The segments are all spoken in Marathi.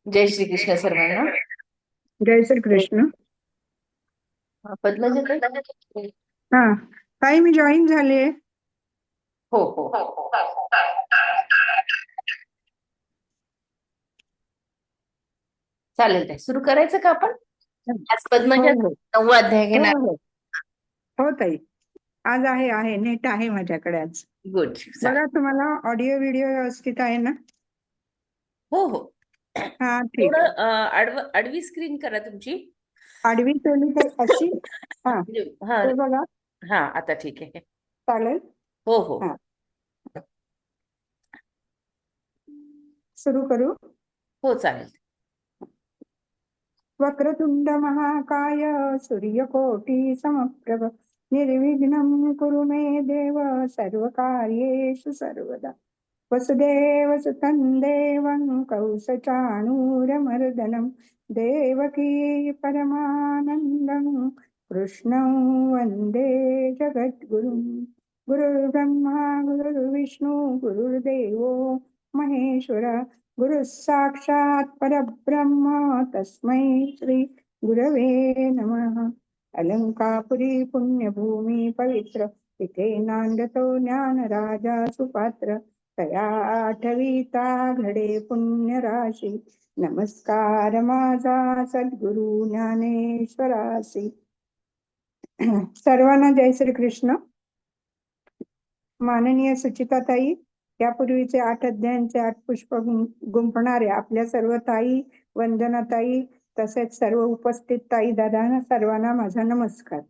जय श्री कृष्ण सर्वांना. जय श्री कृष्ण. पद्मजा ताई. हा, ताई मी जॉईन झाले. हो हो. चालेल ताई, सुरू करायचं का आपण? आज हो पद्मजा हो 9वा अध्याय हो घेणार. हो हो ताई, आज आहे नेट आहे माझ्याकडे आज. गुड, चालेल. बघा, तुम्हाला ऑडिओ व्हिडिओ व्यवस्थित आहे ना? हो हो. हा, ठीक थोडं आहे. आडवी स्क्रीन करा तुमची. आडवी केली तर अशी. हा, हा. ते बघा. हा, आता ठीक आहे. चालेल. हो हो. हा, सुरू करू. हो चालेल. वक्रतुंड महाकाय सूर्यकोटि समप्रभ निर्विघ्नं कुरु मे देव सर्वकार्येषु सर्वदा. वसुदेवसुतं देवं कंसचाणूरमर्दनं देवकी परमानन्दं कृष्णं वन्दे जगद्गुरुं. गुरुर्ब्रह्मा गुरुर्विष्णु गुरुर्देवो महेश्वर, गुरुः साक्षात् परब्रह्म तस्मै श्री गुरवे नमः. अलंकापुरी पुण्यभूमी पवित्र, तिथे नांदतो ज्ञानराजा सुपात्र. तया आठवीता घडे पुण्यराशी, नमस्कार माझा सद्गुरु ज्ञानेश्वरासी. सर्वांना जय श्री कृष्ण. माननीय सुचिताताई, यापूर्वीचे 8 अध्यायांचे 8 पुष्प गुंफणारे आपल्या सर्व ताई, वंदनाताई, तसेच सर्व उपस्थित ताई दादांना सर्वांना माझा नमस्कार.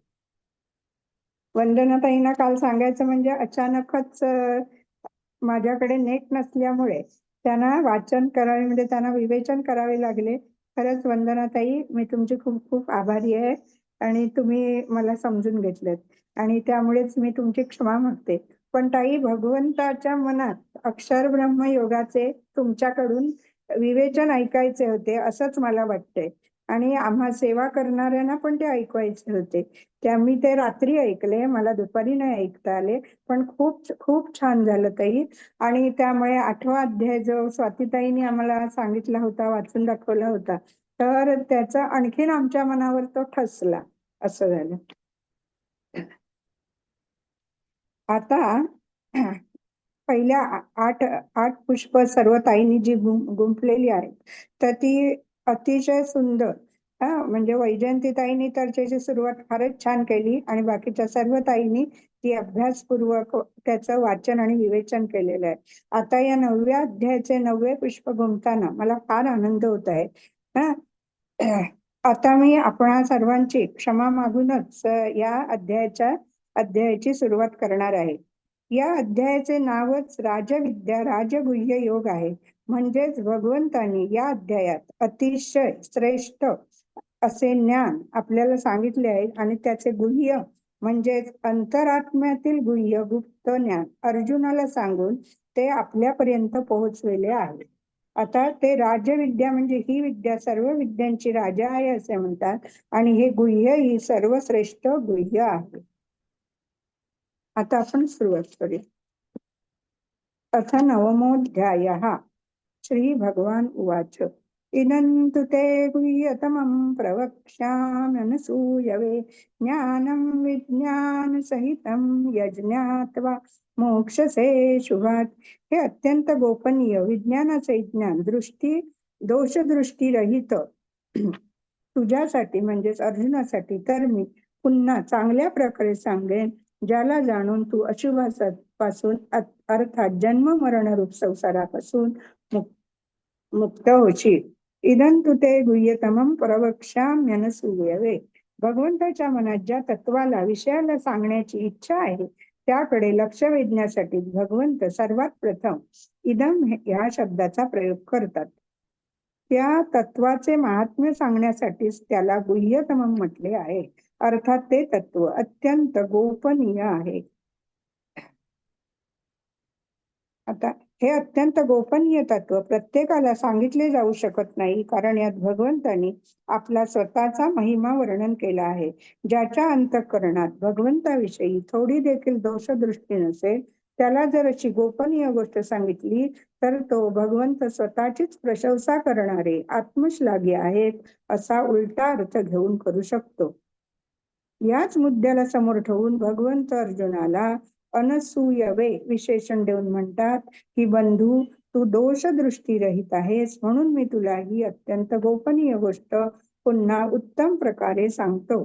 वंदनाताईंना काल सांगायचं म्हणजे अचानकच माझ्याकडे नेट नसल्यामुळे त्यांना वाचन करावे, म्हणजे त्यांना विवेचन करावे लागले. खरंच वंदनाताई, मी तुमची खूप खूप आभारी आहे आणि तुम्ही मला समजून घेतलेत आणि त्यामुळेच मी तुमची क्षमा मागते. पण ताई, भगवंताच्या मनात अक्षर ब्रह्म योगाचे तुमच्याकडून विवेचन ऐकायचे होते असंच मला वाटतंय आणि आम्हा सेवा करणाऱ्यांना पण ते ऐकवायचे होते. त्या मी ते रात्री ऐकले, मला दुपारी नाही ऐकता आले. पण खूप खूप छान झालं ताई. आणि त्यामुळे 8वा अध्याय जो स्वातीताईंनी आम्हाला सांगितला होता, वाचून दाखवला होता, तर त्याचा आणखीन आमच्या मनावर तो ठसला, असं झालं. आता पहिल्या 8 पुष्प सर्व ताईंनी जी गुंफलेली आहेत, तर ती अतिशय सुंदर. म्हणजे वैजयंती ताईंनी तर त्याची सुरुवात फारच छान केली आणि बाकीच्या सर्व ताईंनी ती अभ्यासपूर्वक त्याचं वाचन आणि विवेचन केलेलं आहे. आता या 9व्या अध्यायाचे 9वे पुष्प गुंफताना मला फार आनंद होत आहे. हा, आता मी आपणा सर्वांची क्षमा मागूनच या अध्यायाची सुरुवात करणार आहे. या अध्यायाचे नावच राजविद्या राजगुह्य योग आहे. म्हणजेच भगवंतांनी या अध्यायात अतिशय श्रेष्ठ असे ज्ञान आपल्याला सांगितले आहे आणि त्याचे गुह्य म्हणजेच अंतरात्म्यातील गुह्य गुप्त ज्ञान अर्जुनाला सांगून ते आपल्यापर्यंत पोहोचलेले आहे. आता ते राजविद्या म्हणजे ही विद्या सर्व विद्यांची राजा आहे असे म्हणतात आणि हे गुह्य ही सर्वश्रेष्ठ गुह्य आहे. आता आपण सुरुवात करूया. अथ नवमोऽध्यायः. श्रीभगवान् उवाच. इदं तु ते गुह्यतमं प्रवक्ष्याम्यनसूयवे, ज्ञानं विज्ञानसहितं यज्ञात्वा मोक्षसे शुभात्. हे अत्यंत गोपनीय विज्ञानाचे ज्ञान दोषदृष्टी रहित तुझ्यासाठी म्हणजेच अर्जुनासाठी तर मी पुन्हा चांगल्या प्रकारे सांगेन, ज्याला जाणून तू अशुभापासून अर्थात जन्म मरण रूप संसारापासून मुक्त होशील. इदं तु ते गुह्यतमं प्रवक्ष्याम्यनसूयवे. भगवंताच्या मनात ज्या तत्वाला विषयाला सांगण्याची इच्छा आहे त्याकडे लक्ष वेधण्यासाठी भगवंत सर्वात प्रथम इदम या शब्दाचा प्रयोग करतात. त्या तत्वाचे महात्म्य सांगण्यासाठीच त्याला गुह्यतमं म्हटले आहे. अर्थात ते तत्व अत्यंत गोपनीय आहे. आता हे अत्यंत गोपनीय तत्व प्रत्येकाला सांगितले जाऊ शकत नाही, कारण यात भगवंतानी आपला स्वतःचा महिमा वर्णन केला आहे. ज्याच्या अंतःकरणात भगवंताविषयी थोडी देखील दोषदृष्टी नसेल त्याला जर अशी गोपनीय गोष्ट सांगितली तर तो भगवंत स्वतःचीच प्रशंसा करणारे आत्मश्लाघी आहेत असा उलटा अर्थ घेऊन करू शकतो. याच मुद्द्याला समोर ठेवून भगवंत अर्जुनाला अनसूयवे विशेषण देऊन म्हणतात की बंधू, तू दोषदृष्टी रहित आहेस म्हणून मी तुला ही अत्यंत गोपनीय गोष्ट पुन्हा उत्तम प्रकारे सांगतो.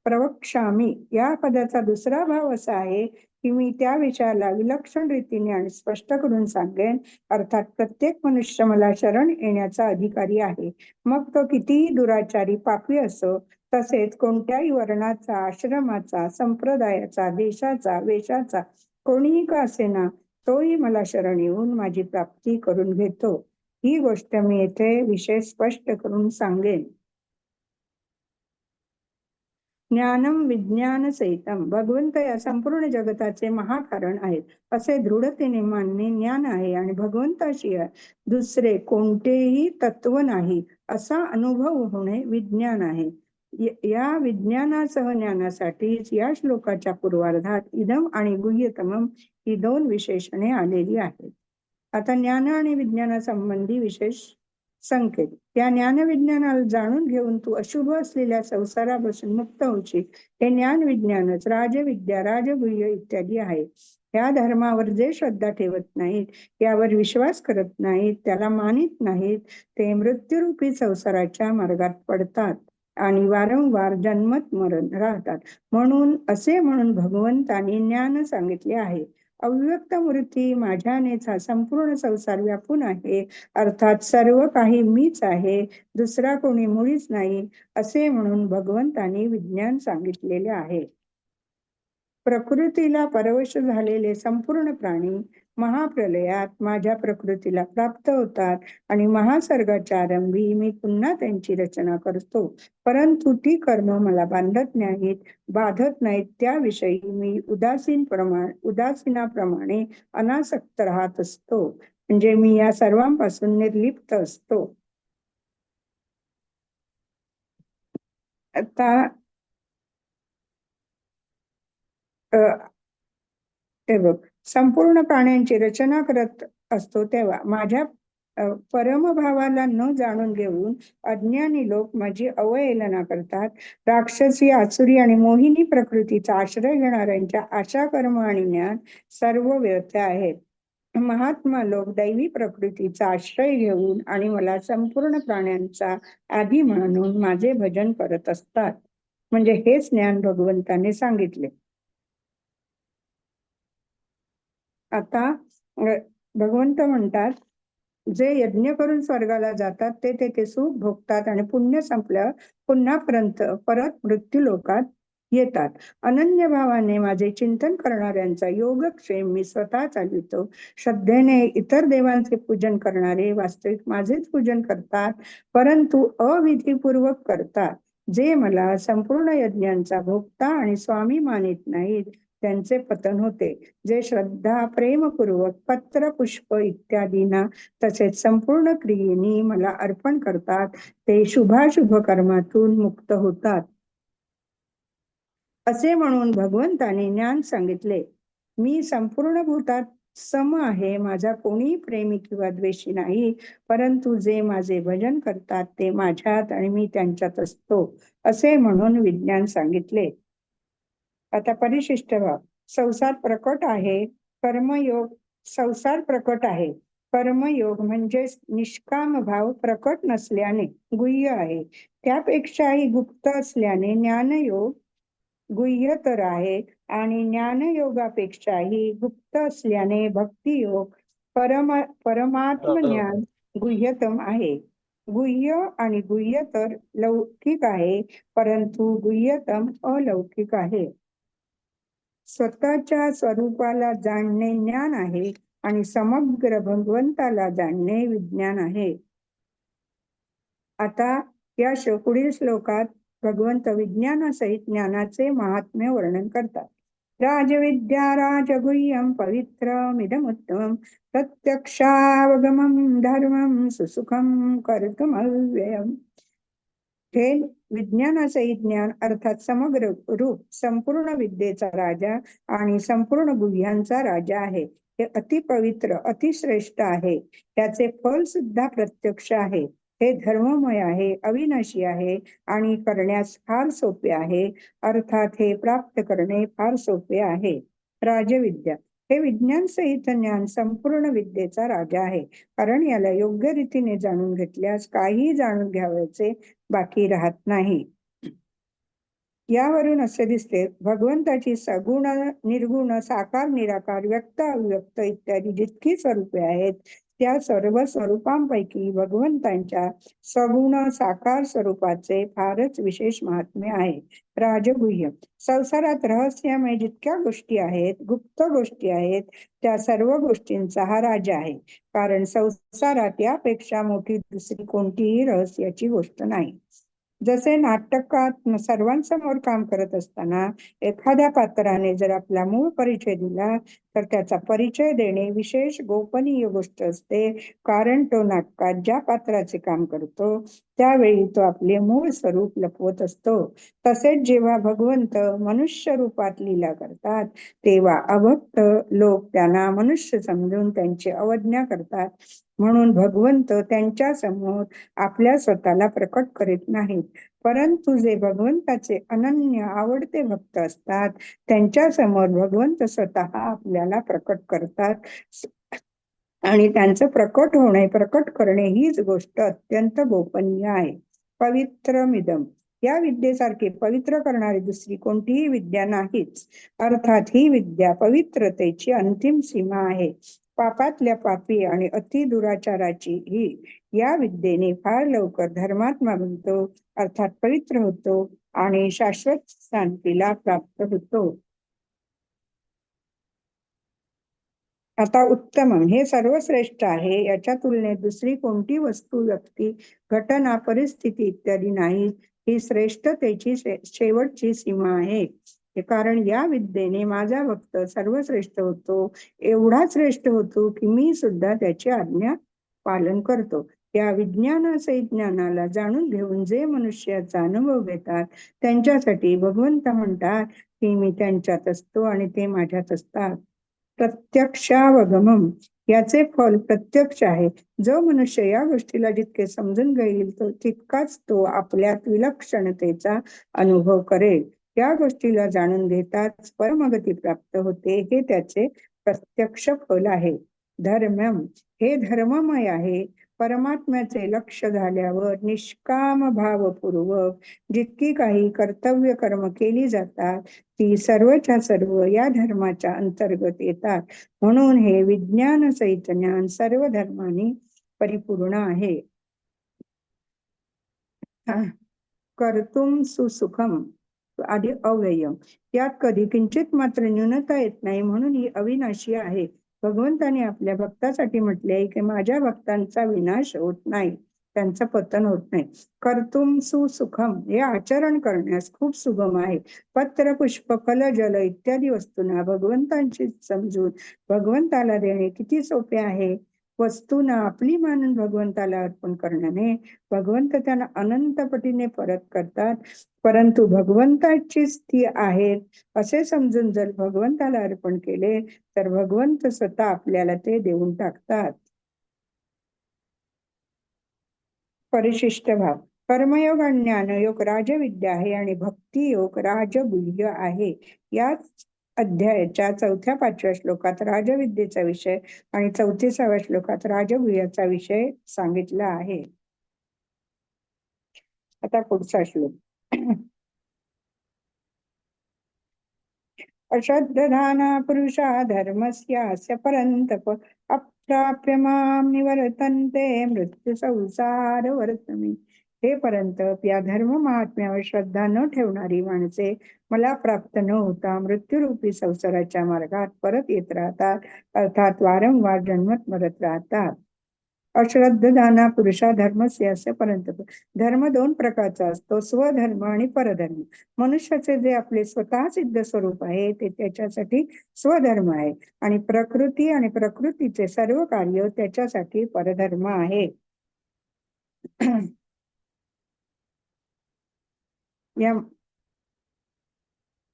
प्रवक्ष्यामी या पदाचा दुसरा भाव असा आहे की मी त्या विषयाला विलक्षण रीतीने आणि स्पष्ट करून सांगेन. अर्थात प्रत्येक मनुष्य मला शरण येण्याचा अधिकारी आहे, मग तो कितीही दुराचारी पापी असो, तसेच कोणत्याही वर्णाचा, आश्रमाचा, संप्रदायाचा, देशाचा, वेशाचा कोणीही का असेना, तोही मला शरण येऊन माझी प्राप्ती करून घेतो. ही गोष्ट मी येथे विषय स्पष्ट करून सांगेन. ज्ञानम विज्ञान सहितम, भगवंत या संपूर्ण जगताचे महाकारण आहेत असे दृढतेने मानणे ज्ञान आहे आणि भगवंताशिवाय दुसरे कोणतेही तत्व नाही असा अनुभव होणे विज्ञान आहे. या विज्ञानासह ज्ञानासाठीच या श्लोकाच्या पूर्वार्धात इदम आणि गुह्यतमम ही दोन विशेषणे आलेली आहेत. आता ज्ञान आणि विज्ञानासंबंधी विशेष संकेत. या ज्ञानविज्ञानाला जाणून घेऊन तू अशुभ असलेल्या संसारापासून मुक्त होशील. हे ज्ञान विज्ञानच राजविद्या, राजगुह्य इत्यादी आहे. या धर्मावर जे श्रद्धा ठेवत नाहीत, यावर विश्वास करत नाहीत, त्याला मानित नाहीत, ते मृत्यूरूपी संसाराच्या मार्गात पडतात आणि वारंवार जन्मत मरण राहतात. म्हणून असे म्हणून भगवंतांनी ज्ञान सांगितले आहे. अव्यक्त मूर्ती माझ्यानेच हा संपूर्ण संसार व्यापून आहे, अर्थात सर्व काही मीच आहे, दुसरा कोणी मुळीच नाही असे म्हणून भगवंतांनी विज्ञान सांगितलेले आहे. प्रकृतीला परवश झालेले संपूर्ण प्राणी महाप्रलयात माझ्या प्रकृतीला प्राप्त होतात आणि महासर्गाच्या आरंभी मी पुन्हा त्यांची रचना करतो. परंतु ती कर्म मला बाधत नाहीत, त्याविषयी मी उदासीनाप्रमाणे अनासक्त राहत असतो. म्हणजे मी या सर्वांपासून निर्लिप्त असतो. आता हे बघ, संपूर्ण प्राण्यांची रचना करत असतो तेव्हा माझ्या परमभावाला न जाणून घेऊन अज्ञानी लोक माझी अवहेलना करतात. राक्षसी, आसुरी आणि मोहिनी प्रकृतीचा आश्रय घेणाऱ्यांच्या आशा, कर्म आणि ज्ञान सर्व व्यर्थ आहेत. महात्मा लोक दैवी प्रकृतीचा आश्रय घेऊन आणि मला संपूर्ण प्राण्यांचा आधी म्हणून माझे भजन करत असतात. म्हणजे हेच ज्ञान भगवंताने सांगितले. आता भगवंत म्हणतात, जे यज्ञ करून स्वर्गाला जातात ते तेथे सुख भोगतात आणि पुण्य संपल्यावर पुन्हा परत मृत्यू लोकात येतात. अनन्य भावाने माझे चिंतन करणाऱ्यांचा योगक्षेम मी स्वतः चालवितो. श्रद्धेने इतर देवांचे पूजन करणारे वास्तविक माझेच पूजन करतात, परंतु अविधीपूर्वक करतात. जे मला संपूर्ण यज्ञांचा भोक्ता आणि स्वामी मानित नाहीत, त्यांचे पतन होते. जे श्रद्धा, प्रेमपूर्वक पत्र, पुष्प इत्यादींना तसेच संपूर्ण क्रियेनी मला अर्पण करतात, ते शुभाशुभ कर्मातून मुक्त होतात. असे म्हणून भगवंताने ज्ञान सांगितले. मी संपूर्ण भूतात सम आहे, माझा कोणी प्रेमी किंवा द्वेषी नाही, परंतु जे माझे भजन करतात ते माझ्यात आणि मी त्यांच्यात असतो, असे म्हणून विज्ञान सांगितले. आता परिशिष्ट भाव. संसार प्रकट आहे, कर्मयोग. संसार प्रकट आहे, कर्मयोग म्हणजे निष्काम भाव प्रकट नसल्याने गुह्य आहे. त्यापेक्षाही गुप्त असल्याने ज्ञानयोग गुह्यतर आहे आणि ज्ञानयोगापेक्षाही गुप्त असल्याने भक्तियोग परमात्मज्ञान गुह्यतम आहे. गुह्य आणि गुह्यतर लौकिक आहे, परंतु गुह्यतम अलौकिक आहे. स्वतःच्या स्वरूपाला जाणणे ज्ञान आहे आणि समग्र भगवंताला जाणणे विज्ञान आहे. आता या पुढील श्लोकात भगवंत विज्ञानासहित ज्ञानाचे महात्म्य वर्णन करतात. राजविद्या राजगुह्यम पवित्रमिदमुत्तमं प्रत्यक्षावगमं धर्मं सुसुखं कर्तुमव्ययम्. हे विज्ञानाचे ज्ञान अर्थात समग्र रूप संपूर्ण विद्येचा राजा आणि संपूर्ण गुह्यांचा राजा आहे. हे अतिपवित्र अतिश्रेष्ठ आहे. त्याचे फल सुद्धा प्रत्यक्ष आहे. हे धर्ममय आहे, अविनाशी आहे आणि करण्यास फार सोपे आहे. अर्थात हे प्राप्त करणे फार सोपे आहे. राजविद्या हे विज्ञान सहित ज्ञान संपूर्ण विद्येचा राजा आहे. कारण याला योग्य रीतीने जाणून घेतल्यास काहीही जाणून घ्यावयाचे बाकी राहत नाही. यावरून असे दिसते, भगवंताची सगुण निर्गुण साकार निराकार व्यक्त अव्यक्त इत्यादी जितकी स्वरूपे आहेत त्या सर्व स्वरूपांपैकी भगवंतांच्या सगुण साकार स्वरूपाचे फारच विशेष महात्म्य आहे. राजगुह्य संसारात रहस्यमय जितक्या गोष्टी आहेत, गुप्त गोष्टी आहेत, त्या सर्व गोष्टींचा हा राजा आहे. कारण संसारात यापेक्षा मोठी दुसरी कोणतीही रहस्याची गोष्ट नाही. जसे नाटकात सर्वांसमोर काम करत असताना एखाद्या पात्राने जर आपला मूळ परिचय दिला तर त्याचा परिचय देणे विशेष गोपनीय गोष्ट असते. कारण तो नाटकात ज्या पात्राचे काम करतो त्यावेळी तो आपले मूळ स्वरूप लपवत असतो. तसेच जेव्हा भगवंत मनुष्य रूपात लीला करतात तेव्हा अभक्त लोक त्यांना मनुष्य समजून त्यांची अवज्ञा करतात. म्हणून भगवंत त्यांच्या समोर आपल्या स्वतःला प्रकट करीत नाहीत. परंतु जे भगवंताचे अनन्य आवडते भक्त असतात त्यांच्या समोर भगवंत स्वतः आपल्याला प्रकट करतात. आणि त्यांचं प्रकट करणे हीच गोष्ट अत्यंत गोपनीय आहे. पवित्रमिदम या विद्येसारखी पवित्र करणारी दुसरी कोणतीही विद्या नाहीच. अर्थात ही विद्या पवित्रतेची अंतिम सीमा आहे. पापातल्या पापी आणि अति दुराचाराची ही या विद्येने फार लवकर धर्मात्मा बनतो, अर्थात पवित्र होतो आणि शाश्वत शांतीला प्राप्त होतो. आता उत्तमम हे सर्वश्रेष्ठ आहे. याच्या तुलनेत दुसरी कोणती वस्तू, व्यक्ती, घटना, परिस्थिती इत्यादी नाही. ही श्रेष्ठतेची शेवटची सीमा आहे. कारण या विद्येने माझा भक्त सर्वश्रेष्ठ होतो. एवढा श्रेष्ठ होतो की मी सुद्धा त्याची आज्ञा पालन करतो. या विज्ञानाचे ज्ञानाला जाणून घेऊन जे मनुष्य याचा अनुभव घेतात त्यांच्यासाठी भगवंत म्हणतात की मी त्यांच्यात असतो आणि ते माझ्यात असतात. प्रत्यक्षावगमम याचे फल प्रत्यक्ष आहे. जो मनुष्य या गोष्टीला जितके समजून घेईल तितकाच तो आपल्यात विलक्षणतेचा अनुभव करेल. या गोष्टीला जाणून घेताच परमगती प्राप्त होते. हे त्याचे प्रत्यक्ष फल आहे. धर्मम हे धर्ममय आहे. परमात्म्याचे लक्ष झाल्यावर निष्काम भावपूर्वक जितकी काही कर्तव्य कर्म केली जातात ती सर्वच्या सर्व या धर्माच्या अंतर्गत येतात. म्हणून हे विज्ञान सहित ज्ञान सर्व धर्मांनी परिपूर्ण आहे. कर्तुम सुसुखम आधी अव्ययम यात कधी किंचित मात्र न्यूनता येत नाही. म्हणून ही अविनाशी आहे. भगवंताने आपल्या भक्तासाठी म्हटले की माझ्या भक्तांचा विनाश होत नाही, त्यांचं पतन होत नाही. कर्तुम सुसुखम हे आचरण करण्यास खूप सुगम आहे. पत्र पुष्प फल जल इत्यादी वस्तूंना भगवंतांची समजून भगवंताला देणे किती सोपे आहे. वस्तूंना आपली मानून भगवंताला अर्पण करण्याने भगवंत त्यांना अनंत पटीने परत करतात. परंतु भगवंताचीच ती आहेत असे समजून जर भगवंताला अर्पण केले तर भगवंत स्वतः आपल्याला ते देऊन टाकतात. परिशिष्ट भाव कर्मयोग आणि ज्ञानयोग राजविद्या आहे आणि भक्तियोग राजगुह्य आहे. याच अध्यायाच्या 4-5व्या श्लोकात राजविद्येचा विषय आणि 34व्या श्लोकात राजगुह्याचा विषय सांगितला आहे. आता पुढचा श्लोक. अश्रद्धधाना पुरुषा धर्मस्यास्य परन्तप अप्राप्य मां निवर्तन्ते मृत्यू संसार वर्तमी. हे परंतप या धर्म महात्म्यावर श्रद्धा न ठेवणारी माणसे मला प्राप्त न होता मृत्यूरूपी संसाराच्या मार्गात परत येत राहतात, अर्थात वारंवार जन्मत मरत राहतात. अश्रद्धधाना पुरुषा धर्मस्य असे परंतप धर्म 2 प्रकारचा असतो, स्वधर्म आणि परधर्म. मनुष्याचे जे आपले स्वतः सिद्ध स्वरूप आहे ते त्याच्यासाठी स्वधर्म आहे आणि प्रकृती आणि प्रकृतीचे सर्व कार्य त्याच्यासाठी परधर्म आहे. या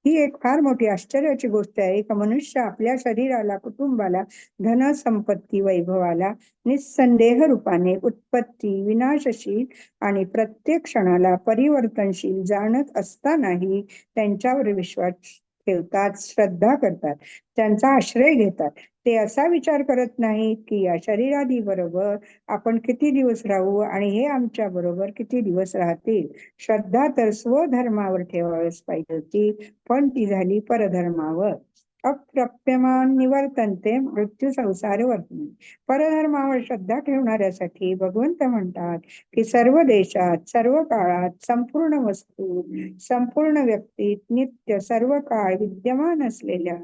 ही एक फार मोठी आश्चर्याची गोष्ट आहे का मनुष्य आपल्या शरीराला, कुटुंबाला, धन संपत्ती, वैभवाला निस्संदेह रूपाने उत्पत्ती, विनाशशील आणि प्रत्येक क्षणाला परिवर्तनशील जाणत असतानाही त्यांच्यावर विश्वास ठेवतात, श्रद्धा करतात, त्यांचा आश्रय घेतात. ते असा विचार करत नाहीत की या शरीरादी बरोबर आपण किती दिवस राहू आणि हे आमच्या बरोबर किती दिवस राहतील. श्रद्धा तर स्वधर्मावर ठेवावीच पाहिजे होती, पण ती झाली परधर्मावर. अप्राप्यमान निवर्तन्ते मृत्यू संसार वर्तने. परधर्मावर श्रद्धा ठेवणाऱ्यासाठी भगवंत म्हणतात की सर्व देशात, सर्व काळात, संपूर्ण वस्तू, संपूर्ण व्यक्तीत नित्य सर्व काळ विद्यमान असलेल्या,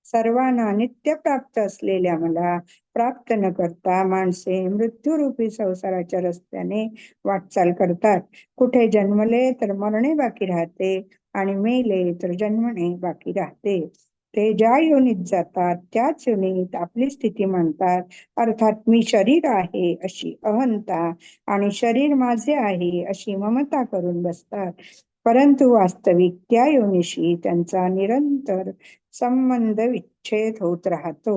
सर्वांना नित्य प्राप्त असलेल्या मला प्राप्त न करता माणसे मृत्यूरूपी संसाराच्या रस्त्याने वाटचाल करतात. कुठे जन्मले तर मरणे बाकी राहते आणि मेले तर जन्मणे बाकी राहते. ते ज्या योनीत जातात त्याच योनीत आपली स्थिती मानतात. अर्थात मी शरीर आहे अशी अहंता आणि शरीर माझे आहे अशी ममता करून बसतात. परंतु वास्तविक त्या योनीशी त्यांचा निरंतर संबंध विच्छेद होत राहतो.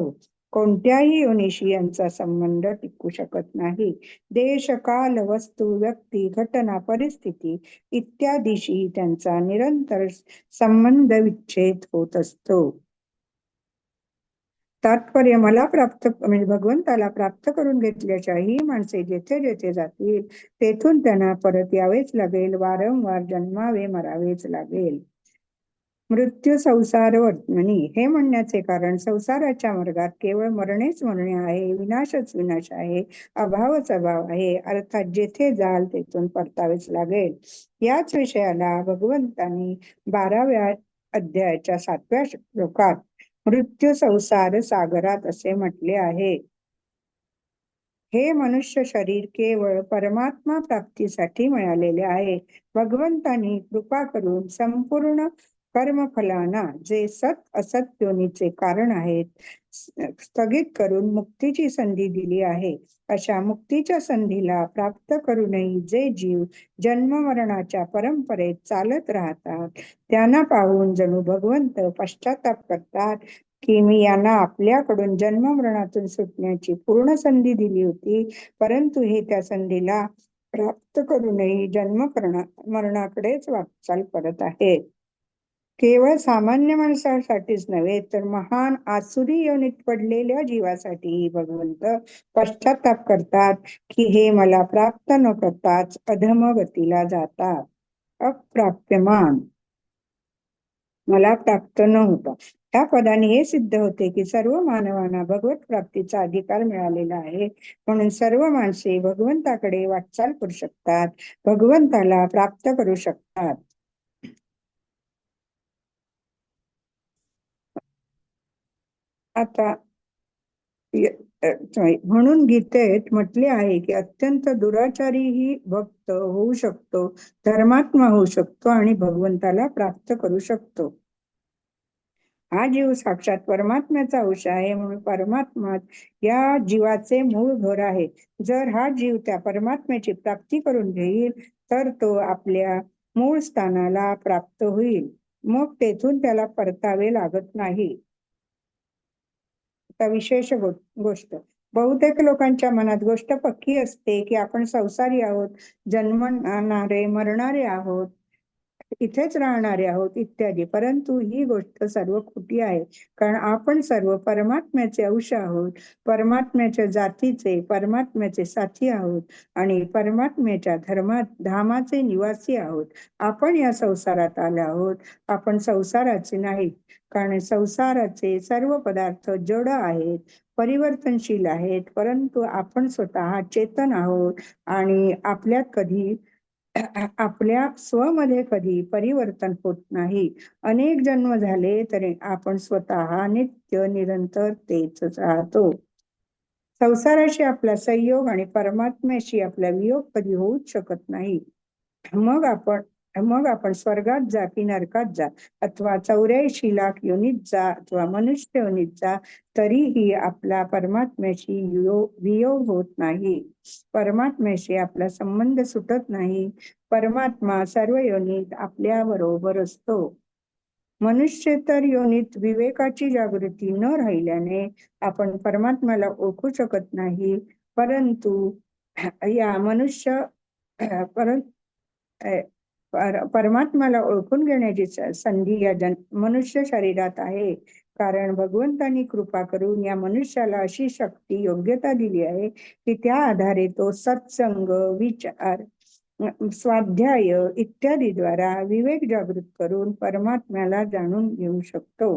कोणत्याही योनीशी यांचा संबंध टिकू शकत नाही. देश, काल, वस्तू, व्यक्ती, घटना, परिस्थिती इत्यादीशी त्यांचा निरंतर संबंध विच्छेद होत असतो. तात्पर्य मला प्राप्त म्हणजे भगवंताला प्राप्त करून घेतल्याच्या ही माणसे जेथे जेथे जातील तेथून त्यांना परत यावेच लागेल, वारंवार जन्मावे मरावेच लागेल. मृत्यू संसार वर्तमनी हे म्हणण्याचे कारण संसाराच्या मार्गात केवळ मरणेच मरणे आहे, विनाशच विनाश आहे, अभावच अभाव आहे. अर्थात जेथे जाल तेथून परतावेच लागेल. याच विषयाला भगवंतांनी 12व्या अध्यायाच्या 7व्या श्लोकात मृत्यू संसार सागरात असे म्हटले आहे. हे मनुष्य शरीर केवळ परमात्मा प्राप्तीसाठी मिळालेले आहे. भगवंतांनी कृपा करून संपूर्ण कर्मफलांना जे सत असत योनीचे कारण आहेत स्थगित करून मुक्तीची संधी दिली आहे. अशा मुक्तीच्या संधीला प्राप्त करूनही जे जीव जन्म मरणाच्या परंपरेत चालत राहतात त्यांना पाहून जणू भगवंत पश्चाताप करतात की मी यांना आपल्याकडून जन्म मरणातून सुटण्याची पूर्ण संधी दिली होती, परंतु हे त्या संधीला प्राप्त करूनही जन्म मरणाकडेच वाटचाल करत आहेत. केवळ सामान्य माणसासाठीच नव्हे तर महान आसुरी योनीत पडलेल्या जीवासाठीही भगवंत पश्चाताप करतात की हे मला प्राप्त न करताच अधमगतीला जातात. अप्राप्यमान मला प्राप्त न होता या पदाने हे सिद्ध होते की सर्व मानवांना भगवत प्राप्तीचा अधिकार मिळालेला आहे, म्हणून सर्व माणसे भगवंताकडे वाटचाल करू शकतात, भगवंताला प्राप्त करू शकतात. आता म्हणून गीतेत म्हटले आहे की अत्यंत दुराचारीही भक्त होऊ शकतो, धर्मात्मा होऊ शकतो आणि भगवंताला प्राप्त करू शकतो. हा जीव साक्षात परमात्म्याचा अंश आहे, म्हणून परमात्मा या जीवाचे मूळ घर आहे. जर हा जीव त्या परमात्म्याची प्राप्ती करून घेईल तर तो आपल्या मूळ स्थानाला प्राप्त होईल. मग तेथून त्याला परतावे लागत नाही. आता विशेष गोष्ट, बहुतेक लोकांच्या मनात गोष्ट पक्की असते की आपण संसारी आहोत, जन्मणारे मरणारे आहोत, इथेच राहणारे आहोत इत्यादी. परंतु ही गोष्ट सर्व खोटी आहे, कारण आपण सर्व परमात्म्याचे अंश आहोत, परमात्म्याच्या जातीचे, परमात्म्याचे साथी आहोत आणि परमात्म्याच्या धामाचे निवासी आहोत. आपण या संसारात आलो आहोत, आपण संसाराचे नाहीत, कारण संसाराचे सर्व पदार्थ जड आहेत, परिवर्तनशील आहेत, परंतु आपण स्वतः चेतन आहोत आणि आपल्या स्वमध्ये कधी परिवर्तन होत नाही. अनेक जन्म झाले तरी आपण स्वतः नित्य निरंतर तेच राहतो. संसाराशी आपला संयोग आणि परमात्म्याशी आपला वियोग कधी होऊच शकत नाही. मग आपण मग आपण स्वर्गात जा की नरकात जा, अथवा 84 लाख योनीत जा, अथवा मनुष्य योनीत जा, तरीही आपला परमात्म्याशी वियोग होत नाही. परमात्म्याशी आपला संबंध सुटत नाही. परमात्मा सर्व योनीत आपल्या बरोबर असतो. मनुष्येतर योनीत विवेकाची जागृती न राहिल्याने आपण परमात्म्याला ओळखू शकत नाही. परंतु या मनुष्य परमात्म्याला ओळखून घेण्याची संधी या मनुष्य शरीरात आहे. कारण भगवंतांनी कृपा करून या मनुष्याला अशी शक्ती, योग्यता दिली आहे की त्या आधारे तो सत्संग, विचार, स्वाध्याय इत्यादी द्वारा विवेक जागृत करून परमात्म्याला जाणून घेऊ शकतो.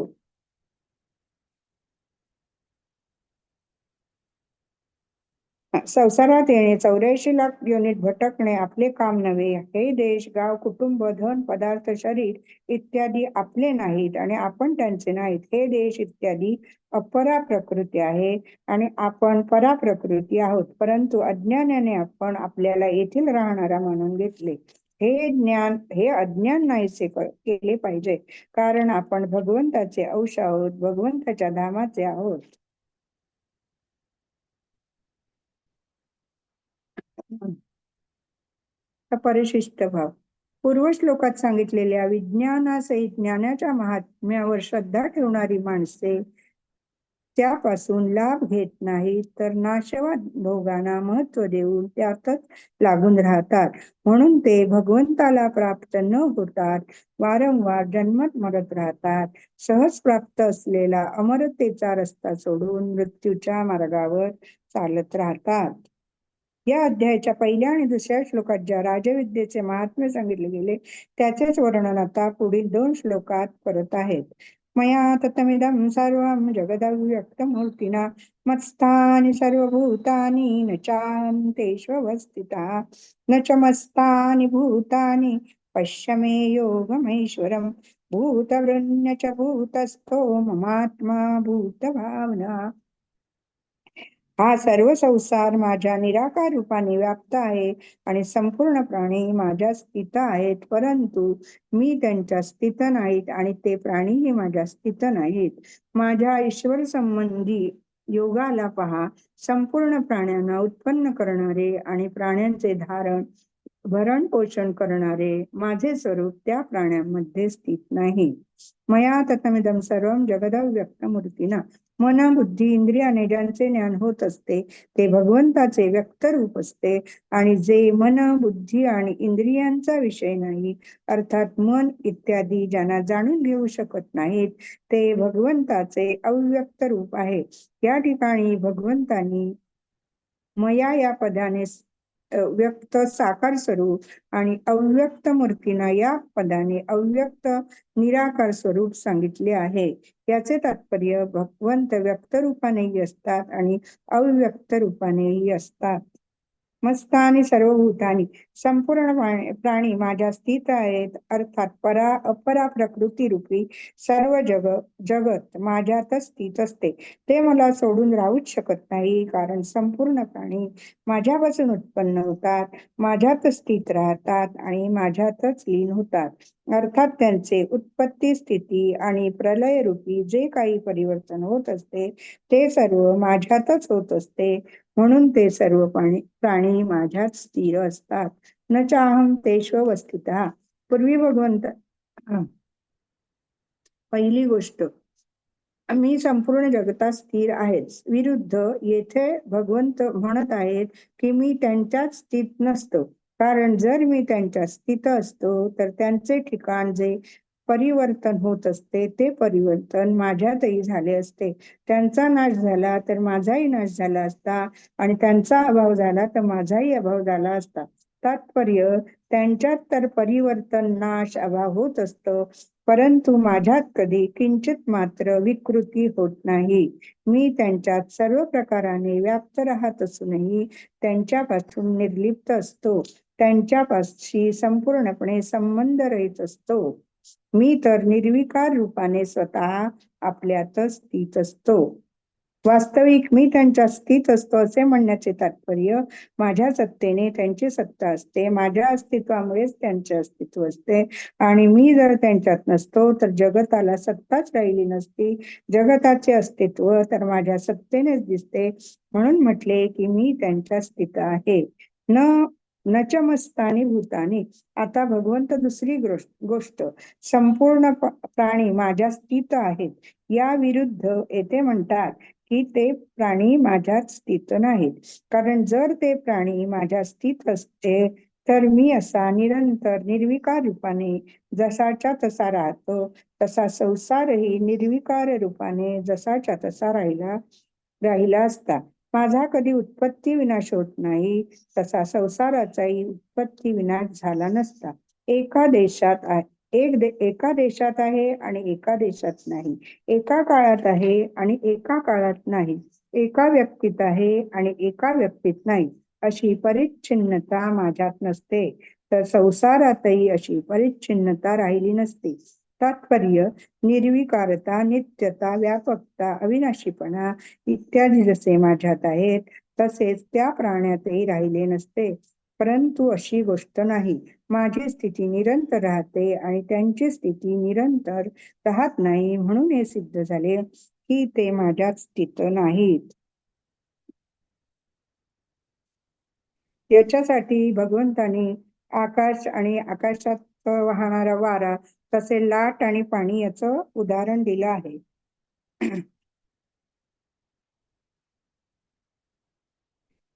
संसारात येणे, 84 लाख योनीत भटकणे आपले काम नव्हे. हे देश, गाव, कुटुंब, धन, पदार्थ, शरीर इत्यादी आपले नाहीत आणि आपण त्यांचे नाहीत. हे देश इत्यादी अपरा प्रकृती आहे आणि आपण परा प्रकृती आहोत. परंतु अज्ञानाने आपण आपल्याला येथील राहणारा मानून घेतले. हे अज्ञान नाहीसे केले पाहिजे. कारण आपण भगवंताचे अंश आहोत, भगवंताच्या धामाचे आहोत. परिशिष्ट भाव. पूर्व श्लोकात सांगितलेल्या विज्ञानासहित ज्ञानाच्या महात्म्यावर श्रद्धा ठेवणारी माणसे त्यापासून लाभ घेत नाही, तर नाशवाद भोगांना महत्व देऊन त्यातच लागून राहतात. म्हणून ते भगवंताला प्राप्त न होतात वारंवार जन्मत मरत राहतात. सहज प्राप्त असलेला अमरतेचा रस्ता सोडून मृत्यूच्या मार्गावर चालत राहतात. या अध्यायाच्या पहिल्या आणि दुसऱ्या श्लोकात ज्या राजविद्येचे महात्म्य सांगितले गेले त्याचेच वर्णन आता पुढील 2 श्लोकात करत आहेत. मया ततमिदं सर्वं जगदव्यक्तमूर्तिना मत्स्थानि सर्वभूतानि न चान्तेष्वस्थिता न च मस्तानि भूतानि पश्य मे योगमैश्वरं भूतवृण्य च भूतस्थो ममात्मा भूतभावना. हा सर्व संसार माझ्या निराकार रूपाने व्याप्त आहे आणि संपूर्ण प्राणी माझ्या स्थित आहेत, परंतु मी त्यांच्या स्थित नाहीत आणि ते प्राणीही माझ्या स्थित नाहीत. माझ्या ईश्वर संबंधी योगाला पहा. संपूर्ण प्राण्यांना उत्पन्न करणारे आणि प्राण्यांचे भरण पोषण करणारे माझे स्वरूप त्या प्राण्यांमध्ये स्थित नाही. मया ततमिदं सर्वं जगदव्यक्तमूर्तिना. मन, बुद्धी, इंद्रियाने ज्यांचे ज्ञान होत असते ते भगवंताचे व्यक्त रूप असते आणि जे मन, बुद्धी आणि इंद्रियांचा विषय नाही, अर्थात मन इत्यादी ज्यांना जाणून घेऊ शकत नाहीत, ते भगवंताचे अव्यक्त रूप आहे. या ठिकाणी भगवंतांनी मया या पदाने व्यक्त साकार स्वरूप आणि अव्यक्त मूर्तीना या पदाने अव्यक्त निराकार स्वरूप सांगितले आहे. याचे तात्पर्य भगवंत व्यक्त रूपानेही असतात आणि अव्यक्त रूपानेही असतात. मस्तानी सर्व भूतानी. संपूर्ण प्राणी माझ्या स्थित आहेत, अर्थात अपरा प्रकृती रूपी सर्व जगत माझ्यातच स्थित असते. ते मला सोडून राहूच शकत नाही, कारण संपूर्ण प्राणी माझ्यापासून उत्पन्न होतात, माझ्यातच स्थित राहतात आणि माझ्यातच लीन होतात. अर्थात त्यांचे उत्पत्ती, स्थिती आणि प्रलय रूपी जे काही परिवर्तन होत असते ते सर्व माझ्यातच होत असते. म्हणून ते सर्व प्राणी माझ्यात स्थिर असतात. न चाहम तेष्वस्थितः. पूर्वी भगवंत पहिली गोष्ट, मी संपूर्ण जगतात स्थिर आहेच. विरुद्ध येथे भगवंत म्हणत आहेत की मी त्यांच्यात स्थित नसतो, कारण जर मी त्यांच्यात स्थित असतो तर त्यांचे ठिकाण जे परिवर्तन होत असते ते परिवर्तन माझ्यातही झाले असते. त्यांचा नाश झाला तर माझाही नाश झाला असता आणि त्यांचा अभाव झाला तर माझाही अभाव झाला असता. तात्पर्य, त्यांच्यात तर परिवर्तन, नाश, अभाव होत असतं, परंतु माझ्यात कधी किंचित मात्र विकृती होत नाही. मी त्यांच्यात सर्व प्रकाराने व्याप्त राहत असूनही त्यांच्यापासून निर्लिप्त असतो, त्यांच्यापाशी संपूर्णपणे संबंध रहित असतो. मी तर निर्विकार रूपाने स्वतः आपल्यातच स्थित असतो. वास्तविक मी त्यांच्या स्थित असतो असे म्हणण्याचे तात्पर्य माझ्या सत्तेने त्यांची सत्ता असते, माझ्या अस्तित्वामुळेच त्यांचे अस्तित्व असते आणि मी जर त्यांच्यात नसतो तर जगताला सत्ताच राहिली नसती. जगताचे अस्तित्व तर माझ्या सत्तेनेच दिसते. म्हणून म्हटले की मी त्यांच्या स्थित आहे. न नच मस्तानी भूतानी. आता भगवंत दुसरी गोष्ट संपूर्ण प्राणी माझ्या स्थित आहेत या विरुद्ध येथे म्हणतात की ते प्राणी माझ्यात स्थित नाहीत. कारण जर ते प्राणी माझ्या स्थित असते तर मी असा निरंतर निर्विकार रूपाने जसाच्या तसा राहतो, तसा संसारही निर्विकार रूपाने जसाच्या तसा राहिला असता. माझा कधी उत्पत्ती विनाश होत नाही, तसा संसाराचाही उत्पत्ती विनाश झाला नसता. एका देशात आहे आणि एका देशात नाही. एका काळात आहे आणि एका काळात नाही. एका व्यक्तीत आहे आणि एका व्यक्तीत नाही. अशी परिच्छिन्नता माझ्यात नसते, तर संसारातही अशी परिच्छिन्नता राहिली नसते. तात्पर्य निर्विकारता, नित्यता, व्यापकता, अविनाशीपणा इत्यादी जसे माझ्यात आहेत तसेच त्या प्राण्यातही राहिले नसते. परंतु अशी गोष्ट नाही. माझी स्थिती निरंतर राहते आणि त्यांची स्थिती निरंतर राहत नाही. म्हणून हे सिद्ध झाले की ते माझ्यात स्थित नाहीत. याच्यासाठी भगवंतानी आकाश आणि आकाशात वाहणारा वारा तसे लाट आणि पाणी याचं उदाहरण दिलं आहे.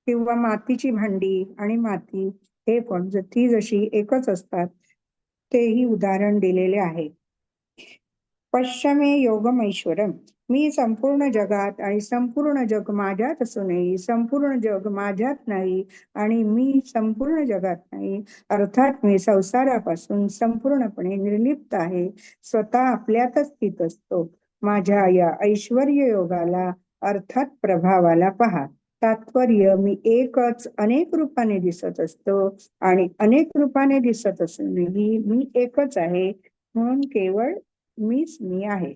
किंवा मातीची भांडी आणि माती हे पण ती जशी एकच असतात तेही उदाहरण दिलेले आहे. पश्चिमे योगमैश्वरम. मी संपूर्ण जगात आणि संपूर्ण जग माझ्यात असूनही संपूर्ण जग माझ्यात नाही आणि मी संपूर्ण जगात नाही. अर्थात मी संसारापासून संपूर्णपणे निर्लिप्त आहे. स्वतः आपल्यातच स्थित असतो. माझ्या या ऐश्वर्य योगाला अर्थात प्रभावाला पहा. तात्पर्य मी एकच अनेक रूपाने दिसत असतो आणि अनेक रूपाने दिसत असूनही मी एकच आहे. म्हणून केवळ मीच मी आहे.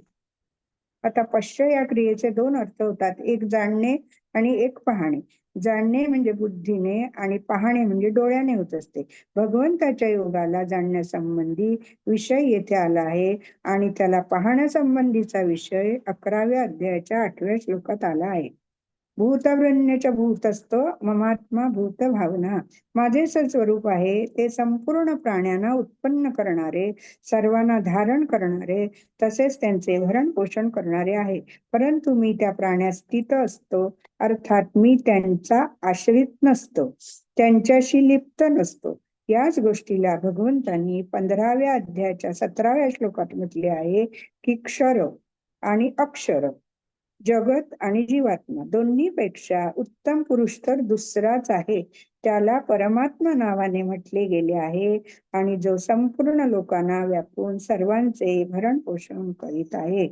आता पश्च या क्रियेचे दोन अर्थ होतात, एक जाणणे आणि एक पाहणे. जाणणे म्हणजे बुद्धीने आणि पाहणे म्हणजे डोळ्याने होत असते. भगवंताच्या योगाला जाणण्यासंबंधी विषय येथे आला आहे आणि त्याला पाहण्यासंबंधीचा विषय 11व्या अध्यायाच्या 8व्या श्लोकात आला आहे. भूतब्रह्मण्यच्या भूतस्थ ममात्मा भूत भावना. माझे स्वरूप आहे ते संपूर्ण प्राण्यांना उत्पन्न करणारे, सर्वांना धारण करणारे, तसेच त्यांचे भरण पोषण करणारे आहे. परंतु मी त्या प्राण्यात स्थित असतो, अर्थात मी त्यांचा आश्रित नसतो, त्यांच्याशी लिप्त नसतो. याच गोष्टीला भगवंतांनी 15व्या अध्यायाच्या 17व्या श्लोकात म्हटले आहे की क्षर आणि अक्षर, जगत आणि जीवात्मा दोन्हीपेक्षा उत्तम पुरुष तर दुसराच आहे. त्याला परमात्मा नावाने म्हटले गेले आहे आणि जो संपूर्ण लोकांना व्यापून सर्वांचे भरण पोषण करीत आहे.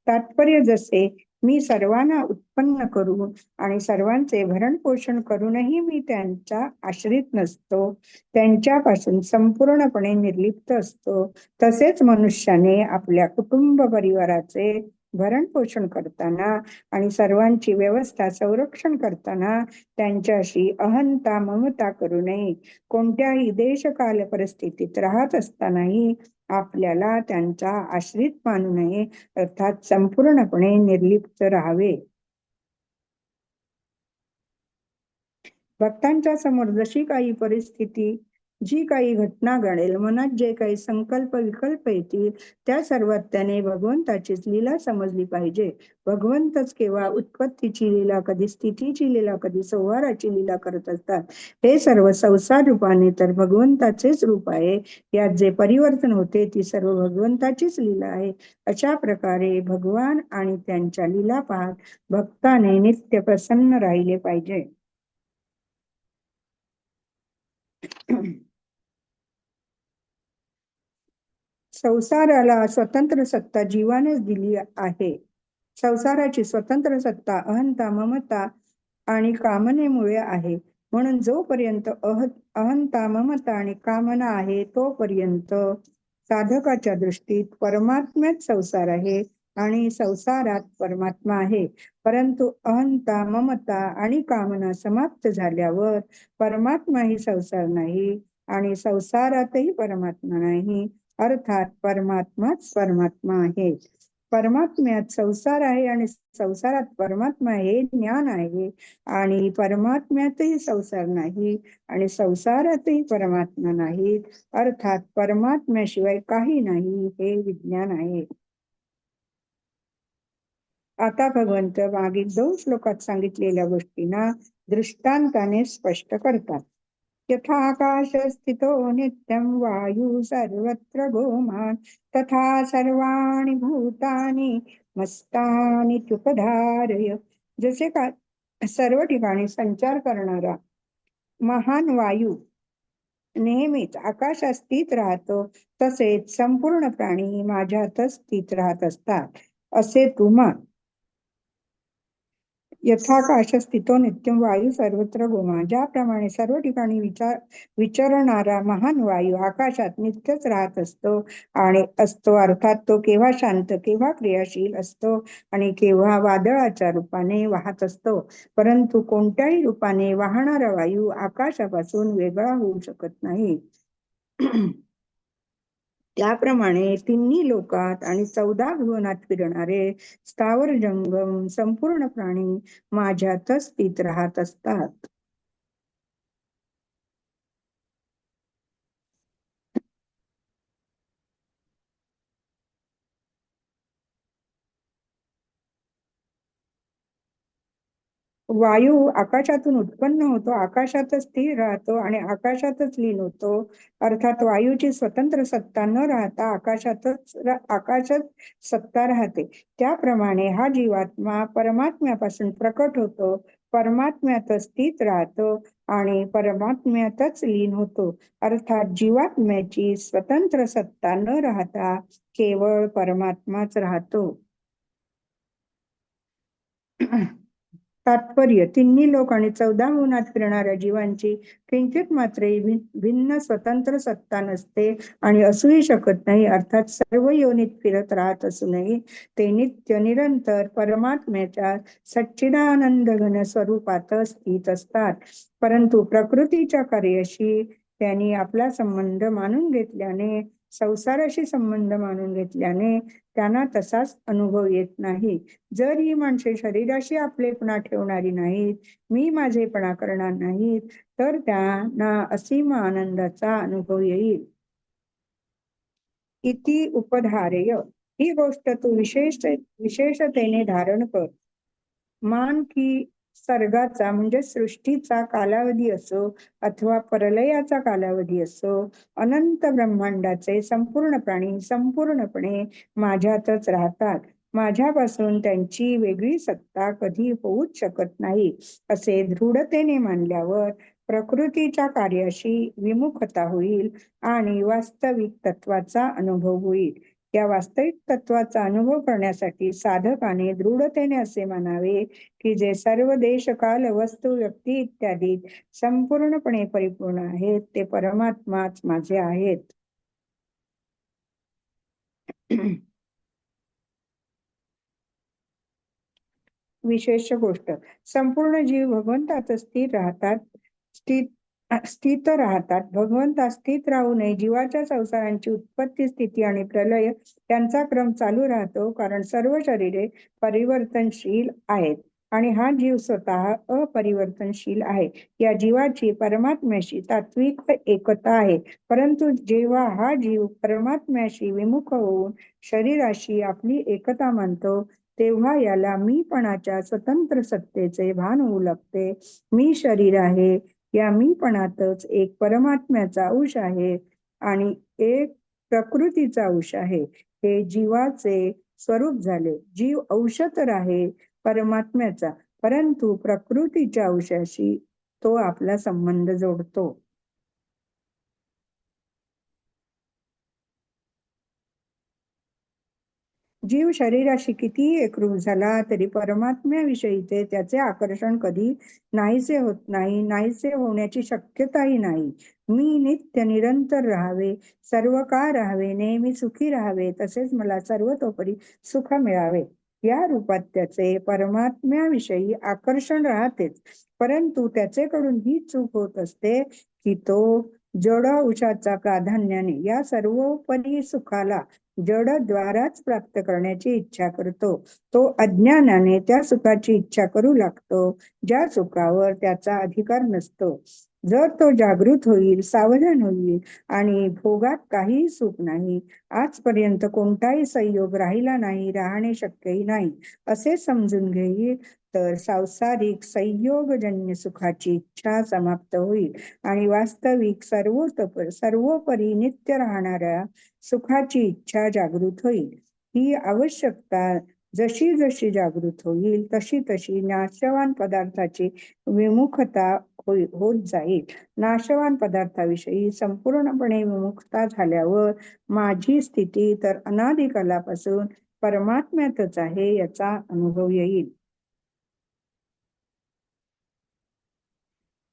तात्पर्य जसे मी सर्वांना उत्पन्न करून आणि सर्वांचे भरण पोषण करूनही मी त्यांचा आश्रित नसतो, त्यांच्यापासून संपूर्णपणे निर्लिप्त असतो, तसेच मनुष्याने आपल्या कुटुंब परिवाराचे भरण पोषण करताना आणि सर्वांची व्यवस्था संरक्षण करताना त्यांच्याशी अहंता ममता करू नये. कोणत्याही देशकाल परिस्थितीत राहत असतानाही आपल्याला त्यांचा आश्रित मानू नये, अर्थात संपूर्णपणे निर्लिप्त राहावे. भक्तांच्या समोर जशी काही परिस्थिती, जी काही घटना घडेल, मनात जे काही संकल्प विकल्प येतील, त्या सर्वात त्याने भगवंताचीच लीला समजली पाहिजे. भगवंतच केव्हा उत्पत्तीची लीला, कधी स्थितीची लीला, कधी संहाराची लीला करत असतात. हे सर्व संसार रूपाने तर भगवंताचेच रूप आहे. यात जे परिवर्तन होते ती सर्व भगवंताचीच लीला आहे. अशा प्रकारे भगवान आणि त्यांच्या लीला पाहत भक्ताने नित्य प्रसन्न राहिले पाहिजे. संसाराला स्वतंत्र सत्ता जीवानेच दिली आहे. संसाराची स्वतंत्र सत्ता अहंता ममता आणि कामनेमुळे आहे. म्हणून जोपर्यंत अहंता ममता आणि कामना आहे तोपर्यंत साधकाच्या दृष्टीत परमात्म्यात संसार आहे आणि संसारात परमात्मा आहे. परंतु अहंता, ममता आणि कामना समाप्त झाल्यावर परमात्मा ही संसार नाही आणि संसारातही परमात्मा नाही. अर्थात परमात्माच परमात्मा आहे. परमात्म्यात संसार आहे आणि संसारात परमात्मा हे ज्ञान आहे. आणि परमात्म्यातही संसार नाही आणि संसारातही परमात्मा नाही. अर्थात परमात्म्याशिवाय काही नाही हे विज्ञान आहे. आता भगवंत मागील 2 श्लोकात सांगितलेल्या गोष्टींना दृष्टांताने स्पष्ट करतात. यथाकाश स्थितो नित्यं वायू सर्वत्र गोमान तथा सर्वाणि भूतानि मस्तानि तुपधारय. जसे का सर्व ठिकाणी संचार करणारा महान वायू नेहमीच आकाशात स्थित राहतो, तसेच संपूर्ण प्राणी माझ्यातच स्थित राहत असतात असे तू मान. यथाकाश स्थितो नित्यम वायू सर्वत्र गोमा. ज्याप्रमाणे सर्व ठिकाणी विचरणारा महान वायू आकाशात नित्यच राहत असतो अर्थात तो केव्हा शांत, केव्हा क्रियाशील असतो आणि केव्हा वादळाच्या रूपाने वाहत असतो. परंतु कोणत्याही रूपाने वाहणारा वायू आकाशापासून वेगळा होऊ शकत नाही. त्याप्रमाणे तिन्ही लोकात आणि 14 भुवनात फिरणारे स्थावर जंगम संपूर्ण प्राणी माझ्यातच स्थित राहत असतात. वायू आकाशातून उत्पन्न होतो, आकाशातच स्थिर राहतो आणि आकाशातच लीन होतो. अर्थात वायूची स्वतंत्र सत्ता न राहता आकाशात सत्ता राहते. त्याप्रमाणे हा जीवात्मा परमात्म्यापासून प्रकट होतो, परमात्म्यातच स्थित राहतो आणि परमात्म्यातच लीन होतो. अर्थात जीवात्म्याची स्वतंत्र सत्ता न राहता केवळ परमात्माच राहतो. तात्पर्य: तिन्ही लोक आणि 14 भुवनात फिरणाऱ्या जीवांची किंचित मात्रही भिन्न स्वतंत्र सत्ता नसते आणि असूही शकत नाही. अर्थात सर्व योनीत फिरत राहत असूनही ते नित्य निरंतर परमात्म्याच्या सच्चिदानंद घन स्वरूपात स्थित असतात. परंतु प्रकृतीच्या कार्याशी त्यांनी आपला संबंध मानून घेतल्याने, संसाराशी संबंध मानून घेतल्याने त्यांना तसाच अनुभव येत नाही. जर ही माणसे शरीराशी आपलेपणा ठेवणारी नाहीत, मी माझेपणा करणार नाहीत, तर त्यांना असीम आनंदाचा अनुभव येईल. इति उपधारेय. ही गोष्ट तू विशेषतेने धारण कर. मान की सर्गाचा म्हणजे सृष्टीचा कालावधी असो अथवा प्रलयाचा कालावधी असो, अनंत ब्रह्मांडाचे संपूर्ण प्राणी संपूर्णपणे माझ्यातच राहतात. माझ्यापासून त्यांची वेगळी सत्ता कधी होऊच शकत नाही असे दृढतेने मानल्यावर प्रकृतीच्या कार्याशी विमुखता होईल आणि वास्तविक तत्वाचा अनुभव होईल. या वास्तविक तत्वाचा अनुभव करण्यासाठी साधकाने दृढतेने असे मानावे की जे सर्व देश काल वस्तू व्यक्ती इत्यादी संपूर्णपणे परिपूर्ण आहेत ते परमात्माच माझे आहेत. विशेष गोष्ट: संपूर्ण जीव भगवंतात स्थित राहतात. भगवंतात स्थित राहू नये जीवाच्या संसारांची उत्पत्ती, स्थिती आणि प्रलय यांचा क्रम चालू राहतो, कारण सर्व शरीरे परिवर्तनशील आहेत आणि हा जीव स्वतः अपरिवर्तनशील आहे. या जीवाची परमात्म्याशी तात्विक एकता आहे. परंतु जेव्हा हा जीव परमात्म्याशी विमुख होऊन शरीराशी आपली एकता मानतो, तेव्हा याला मीपणाच्या स्वतंत्र सत्तेचे भान होऊ लागते. मी शरीर आहे, या मीपणातच एक परमात्म्याचा अंश आहे आणि एक प्रकृतीचा अंश आहे. हे जीवाचे स्वरूप झाले. जीव अंश तर आहे परमात्म्याचा, परंतु प्रकृतीच्या अंशाशी तो आपला संबंध जोडतो. जीव शरीराशी कितीही एकरूप झाला तरी परमात्म्याविषयीचे त्याचे आकर्षण कधी नाहीसे होत नाही, नाहीसे होण्याची शक्यताही नाही. मी नित्य निरंतर राहावे, सर्व काळ राहावे, नेहमी सुखी राहावे, तसेच मला सर्वतोपरी सुख मिळावे, या रूपात त्याचे परमात्म्याविषयी आकर्षण राहतेच. परंतु त्याचेकडून ही चूक होत असते की तो जड उशाचा प्राधान्याने या सर्वोपरी सुखाला जडद्वाराच प्राप्त करण्याची इच्छा करतो. तो अज्ञानाने त्या सुखाची इच्छा करू लागतो, ज्या सुखावर त्याचा अधिकार नसतो. जर तो जागृत होईल, सावधान होईल आणि भोगात काहीही सुख नाही, आजपर्यंत कोणताही संयोग राहिला नाही, राहणे शक्यही नाही, असे समजून घेईल, तर सांसारिक संयोगजन्य सुखाची इच्छा समाप्त होईल आणि वास्तविक सर्वोपरी नित्य राहणाऱ्या सुखाची इच्छा जागृत होईल. ही आवश्यकता जशी जशी जागृत होईल तशी तशी नाशवान पदार्थाची विमुखता होत जाईल. नाशवान पदार्थाविषयी संपूर्णपणे विमुखता झाल्यावर माझी स्थिती तर अनादी कालापासून परमात्म्यातच आहे याचा अनुभव येईल.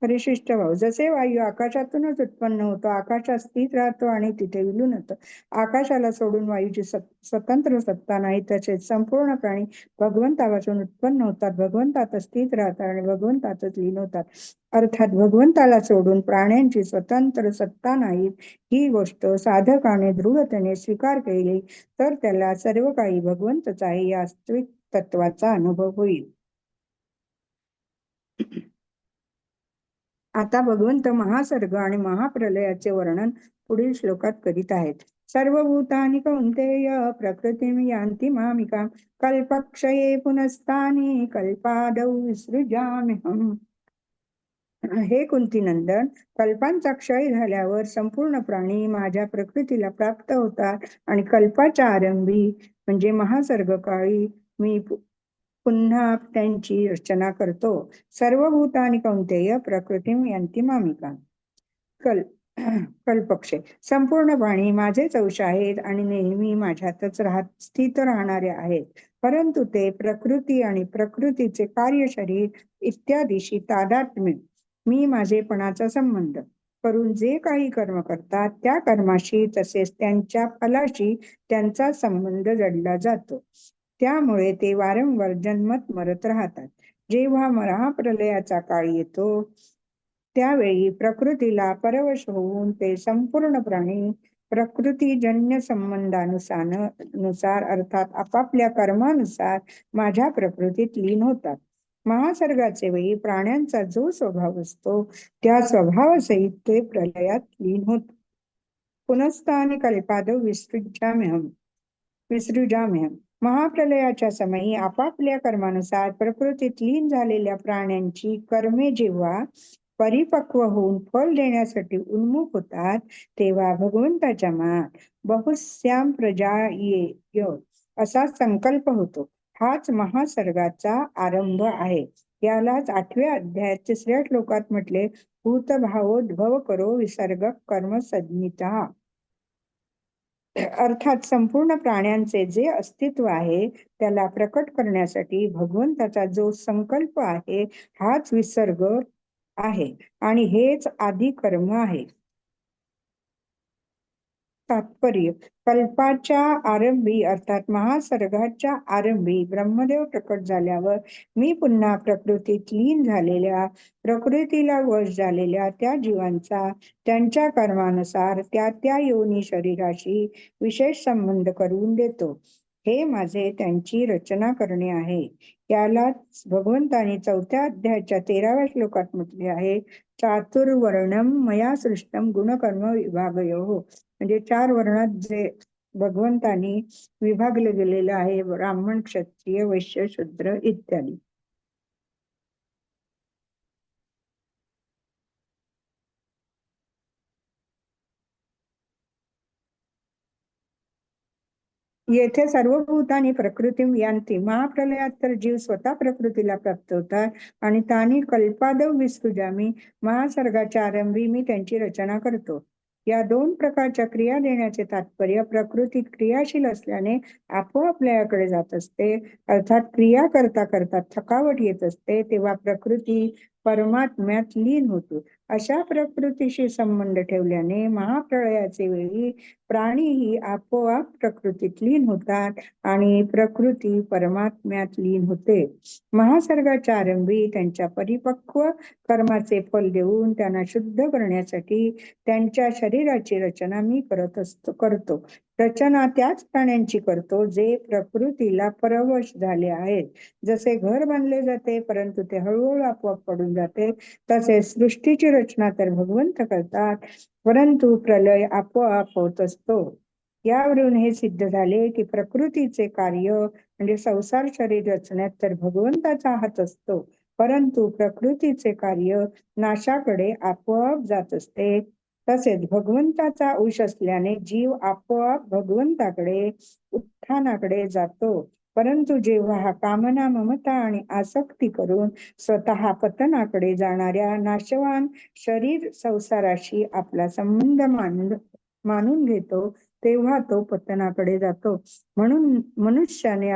परिशिष्ट भाव, जसे वायू आकाशातूनच उत्पन्न होतो, आकाशात स्थित राहतो आणि तिथे विलीन होतो, आकाशाला सोडून वायूची स्वतंत्र सत्ता नाही, तसेच संपूर्ण प्राणी भगवंतापासून उत्पन्न होतात, भगवंतातच स्थित राहतात आणि भगवंतातच लीन होतात. अर्थात भगवंताला सोडून प्राण्यांची स्वतंत्र सत्ता नाही, ही गोष्ट साधकाने दृढतेने स्वीकार केली तर त्याला सर्व काही भगवंतच आहे या वास्तविक तत्वाचा अनुभव होईल. आता भगवंत महासर्ग आणि महाप्रलयाचे वर्णन पुढील श्लोकात करीत आहेत. सर्वभूतानि कौंतेय प्रकृतिम यान्ति मामिकाम कल्पक्षये पुनस्तानि कल्पादौ विसृजाम्यहम्. हे कुंतीनंदन, कल्पांचा क्षय झाल्यावर संपूर्ण प्राणी माझ्या प्रकृतीला प्राप्त होतात आणि कल्पाच्या आरंभी म्हणजे महासर्ग काळी मी पुन्हा त्यांची रचना करतो. सर्व भूतानि कौंतेय प्रकृतीम यांती मामिका. कल्पक्षय, संपूर्ण प्राणी माझेच अंश आहेत आणि नेहमी माझ्यातच स्थित राहणारे आहेत, परंतु ते प्रकृती आणि प्रकृतीचे कार्य शरीर इत्यादीशी तादात्म्य मी माझेपणाचा संबंध करून जे काही कर्म करतात त्या कर्माशी तसेच त्यांच्या फलाशी त्यांचा संबंध जडला जातो. त्यामुळे ते वारंवार जन्मत मरत राहतात. जेव्हा महाप्रलयाचा काळ येतो त्यावेळी प्रकृतीला परवश होऊन ते संपूर्ण प्राणी प्रकृतीजन्य संबंधानुसार अर्थात आपापल्या कर्मानुसार माझ्या प्रकृतीत लीन होतात. महासर्गाचे वेळी प्राण्यांचा जो स्वभाव असतो त्या स्वभावासहित ते प्रलयात लीन होत. पुनस्तानि कल्पादौ विसृजाम्यहम्. महाप्रलयाच्या समयी आपापल्या कर्मानुसार प्रकृतीत लीन झालेल्या प्राण्यांची कर्मे जेव्हा परिपक्व होऊन फल देण्यासाठी उन्मुख होतात तेव्हा भगवंताच्या मनात बहुस्याम प्रजा ये असा संकल्प होतो. हाच महासर्गाचा आरंभ आहे. यालाच 8व्या अध्यायात 3ऱ्या श्लोकात म्हटले, भूतभावोद्भव करो विसर्ग कर्म संज्ञिता. अर्थात संपूर्ण प्राण्यांचे जे अस्तित्व आहे त्याला प्रकट करण्यासाठी भगवंताचा जो संकल्प आहे हाच विसर्ग आहे आणि हेच आदी कर्म आहे. तात्पर्य, कल्पाच्या आरंभी अर्थात महासर्गाच्या आरंभी ब्रह्मदेव प्रकट झाल्यावर मी पुन्हा प्रकृतीत लीन झालेल्या प्रकृतीला वश झालेल्या त्या जीवांचा त्यांच्या कर्मानुसार त्या त्या योनी शरीराशी विशेष संबंध करून देतो. हे माझे त्यांची रचना करणे आहे. यालाच भगवंताने 4थ्या अध्यायाच्या 13व्या श्लोकात म्हटले आहे, चातुर्वर्णम मया सृष्टम गुणकर्म विभागयोः. म्हणजे 4 वर्णात जे भगवंतानी विभागले गेलेलं आहे, ब्राह्मण, क्षत्रिय, वैश्य, शूद्र इत्यादी. येथे सर्व भूतानी प्रकृती यांती. महाप्रलयात तर जीव स्वतः प्रकृतीला प्राप्त होतात आणि तानी कल्पादौ विसृजामी, महासर्गाच्या आरंभी मी त्यांची रचना करतो. या दोन प्रकारच्या क्रिया देण्याचे तात्पर्य प्रकृतीत क्रियाशील असल्याने आपोआप लयाकडे जात असते. अर्थात क्रिया करता करता थकावट येत असते, तेव्हा प्रकृती परमात्म्यात लीन होतो. अशा प्रकृतीशी संबंध ठेवल्याने महाप्रळयाचे वेळी प्राणीही आपोआप प्रकृतीत लीन होतात आणि प्रकृती परमात्म्यात लीन होते. महासर्गाच्या आरंभी त्यांच्या परिपक्व कर्माचे फल देऊन त्यांना शुद्ध करण्यासाठी त्यांच्या शरीराची रचना मी करतो. रचना त्याच प्राण्यांची करतो जे प्रकृतीला परवश झाले आहेत. जसे घर बांधले जाते परंतु ते हळूहळू आपोआप पडून जाते, तसे सृष्टीची रचना तर भगवंत करतात, परंतु प्रलय आपोआप होत असतो. यावरून हे सिद्ध झाले की प्रकृतीचे कार्य म्हणजे संसार शरीर रचण्यात तर भगवंताचा हात असतो, परंतु प्रकृतीचे कार्य नाशाकडे आपोआप जात असते. तसेच भगवंताचा अंश असल्याने जीव आपोआप भगवंताकडे उत्थानाकडे जातो. परंतु जेव्हा हा कामना ममता आणि आसक्ती करून स्वतः पतनाकडे जाणाऱ्या नाशवान शरीर संसाराशी आपला संबंध मानून घेतो, तेव्हा तो पतनाकडे जातो. म्हणून मनुष्याने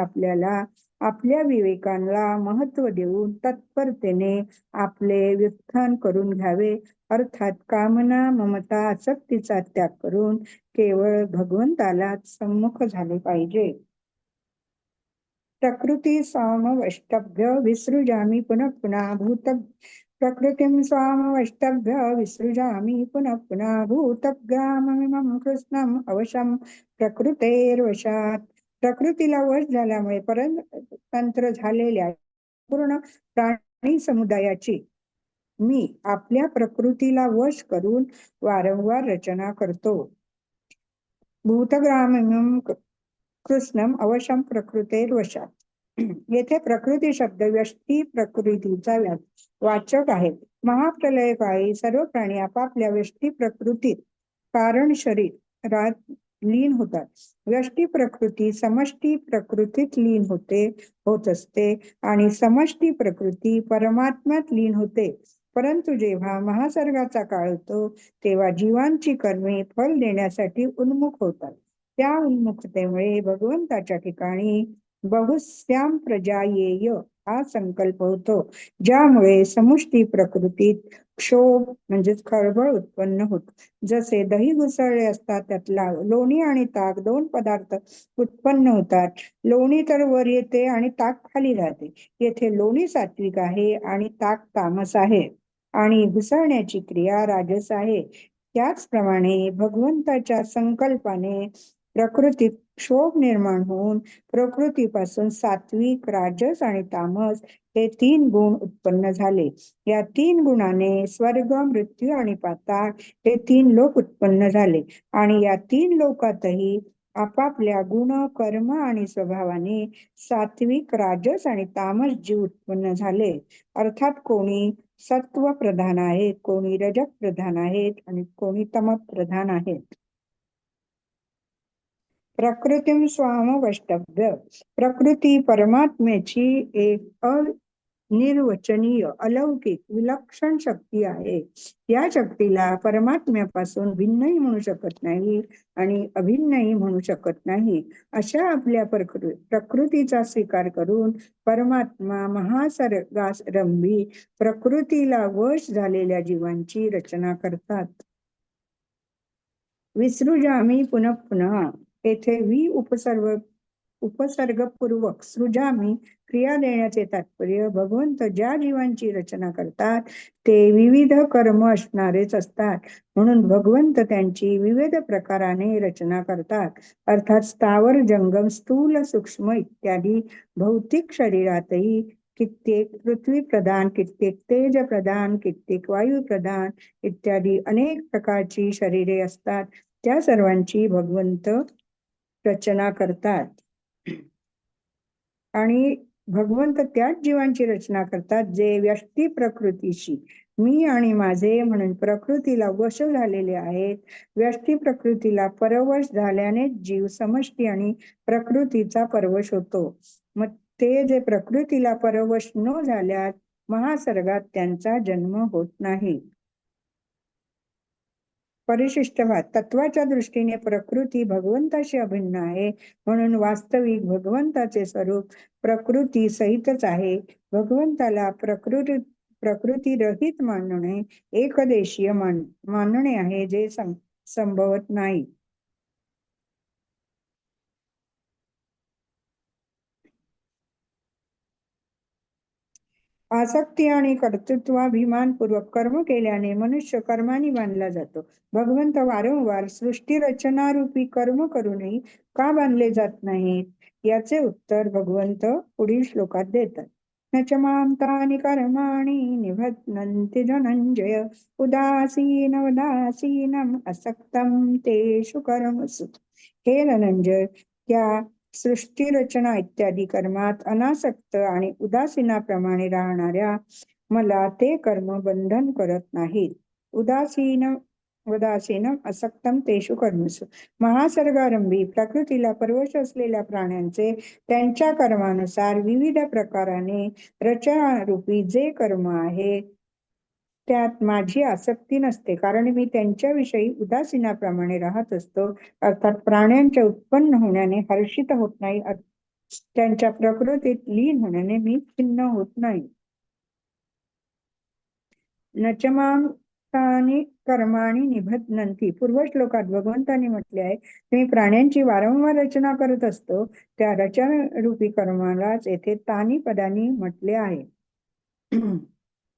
आपल्या विवेकाला महत्व देऊन तत्परतेने आपले व्युत्थान करून घ्यावे. अर्थात कामना ममता आसक्तीचा त्याग करून केवळ भगवंतालाच सम्मुख झाले पाहिजे. प्रकृती स्वामवष्टभ्य विसृजामी पुनः पुनः प्रकृतीं स्वामवष्टभ्य विसृजामी पुनः पुनः भूतग्राममिमं कृष्णम् अवशं प्रकृतेर्वशात्. प्रकृतीला वश झाल्यामुळे परतंत्र झालेल्या पूर्ण प्राणी समुदायाची मी आपल्या प्रकृतीला वश करून वारंवार रचना करतो. भूतग्राममिमं कृष्णम अवशम प्रकृतेर्वशात. येथे प्रकृती शब्द व्यष्टी प्रकृतीचा वाचक आहे. महाप्रलय काळी सर्व प्राणी आपापल्या व्यष्टी प्रकृतीत कारण शरीरात लीन होतात. व्यष्टी प्रकृती समष्टी प्रकृतीत लीन होत असते आणि समष्टी प्रकृती परमात्म्यात लीन होते. परंतु जेव्हा महासर्गाचा काळ होतो तेव्हा जीवांची कर्मे फल देण्यासाठी उन्मुख होतात. त्या उन्मुखतेमुळे भगवंताच्या ठिकाणी बहुस्याम प्रजा येय हा संकल्प होतो, ज्यामुळे समुष्टी प्रकृतीत क्षोभ म्हणजेच खळबळ उत्पन्न होतो. जसे दही घुसळले असतात, त्यातला लोणी आणि ताक दोन पदार्थ उत्पन्न होतात. लोणी तर वर येते आणि ताक खाली राहते. येथे लोणी सात्विक आहे आणि ताक तामस आहे आणि घुसळण्याची क्रिया राजस आहे. त्याचप्रमाणे भगवंताच्या संकल्पाने प्रकृतीत क्षोभ निर्माण होऊन प्रकृतीपासून सात्विक राजस आणि तामस हे 3 गुण उत्पन्न झाले. या 3 गुणाने स्वर्ग मृत्यू आणि पाताळ हे 3 लोक उत्पन्न झाले आणि या 3 लोकातही आपापल्या गुण कर्म आणि स्वभावाने सात्विक राजस आणि तामस जीव उत्पन्न झाले. अर्थात कोणी सत्व प्रधान आहेत, कोणी रजक प्रधान आहेत आणि कोणी तम प्रधान आहेत. प्रकृतीं स्वामवष्टभ्य. प्रकृती परमात्म्याची एक अनिर्वचनीय अलौकिक विलक्षण शक्ती आहे. या शक्तीला परमात्म्यापासून भिन्नही म्हणू शकत नाही आणि अभिन्नही म्हणू शकत नाही. अशा आपल्या प्रकृतीचा स्वीकार करून परमात्मा महासर्गारंभी प्रकृतीला वश झालेल्या जीवांची रचना करतात. विसृजामी पुनः पुनः. येथे उपसर्गपूर्वक सृजामी क्रिया देण्याचे तात्पर्य भगवंत ज्या जीवांची रचना करतात ते विविध कर्म असणारेच असतात, म्हणून भगवंत त्यांची विविध प्रकाराने रचना करतात. अर्थात स्थावर जंगम स्थूल सूक्ष्म इत्यादी भौतिक शरीरातही कित्येक पृथ्वी प्रधान, कित्येक तेज प्रधान, कित्येक वायू प्रधान इत्यादी अनेक प्रकारची शरीरे असतात. त्या सर्वांची भगवंत रचना करतात आणि भगवंत त्याच जीवांची रचना करतात जे व्यष्टी प्रकृतीशी मी आणि माझे म्हणून प्रकृतीला वश झालेले आहेत. व्यष्टी प्रकृतीला परवश झाल्याने जीव समष्टी आणि प्रकृतीचा परवश होतो. मग ते जे प्रकृतीला परवश न झाल्यास महासर्गात त्यांचा जन्म होत नाही. परिशिष्टवाद तत्वाच्या दृष्टीने प्रकृती भगवंताशी अभिन्न आहे, म्हणून वास्तविक भगवंताचे स्वरूप प्रकृती सहितच आहे. भगवंताला प्रकृती रहित मानणे एकदेशीय मानणे आहे, जे संभवत नाही. आसक्ती आणि कर्तृत्वाभिमानपूर्वक कर्म केल्याने मनुष्य कर्मानी बांधला जातो. भगवंत वारंवार सृष्टी रचनारूपी कर्म करूनही का बांधले जात नाहीत? याचे उत्तर भगवंत पुढील श्लोकात देतात. न च मां तानि कर्माणि निबध्नन्ति धनंजय उदासीनम असक्तम तेषु कर्मसु. हे धनंजय, त्या सृष्टी रचना इत्यादी कर्मात अनासक्त आणि उदासीनाप्रमाणे राहणाऱ्या मला ते कर्म बंधन करत नाहीत. उदासीन असक्तम तेषु कर्मसु. महासर्गारंभी प्रकृतीला परवश असलेल्या प्राण्यांचे त्यांच्या कर्मानुसार विविध प्रकाराने रचनारूपी जे कर्म आहे त्यात माझी आसक्ती नसते, कारण मी त्यांच्याविषयी उदासीनाप्रमाणे राहत असतो. अर्थात प्राण्यांच्या उत्पन्न होण्याने हर्षित होत नाही, त्यांच्या प्रकृतीत लीन होण्याने मी खिन्न होत नाही. नचमां तानि कर्माणि निबध्नन्ति. पूर्व श्लोकात भगवंतांनी म्हटले आहे, मी प्राण्यांची वारंवार रचना करत असतो. त्या रचनारूपी कर्मालाच येथे तानी पदानी म्हटले आहे.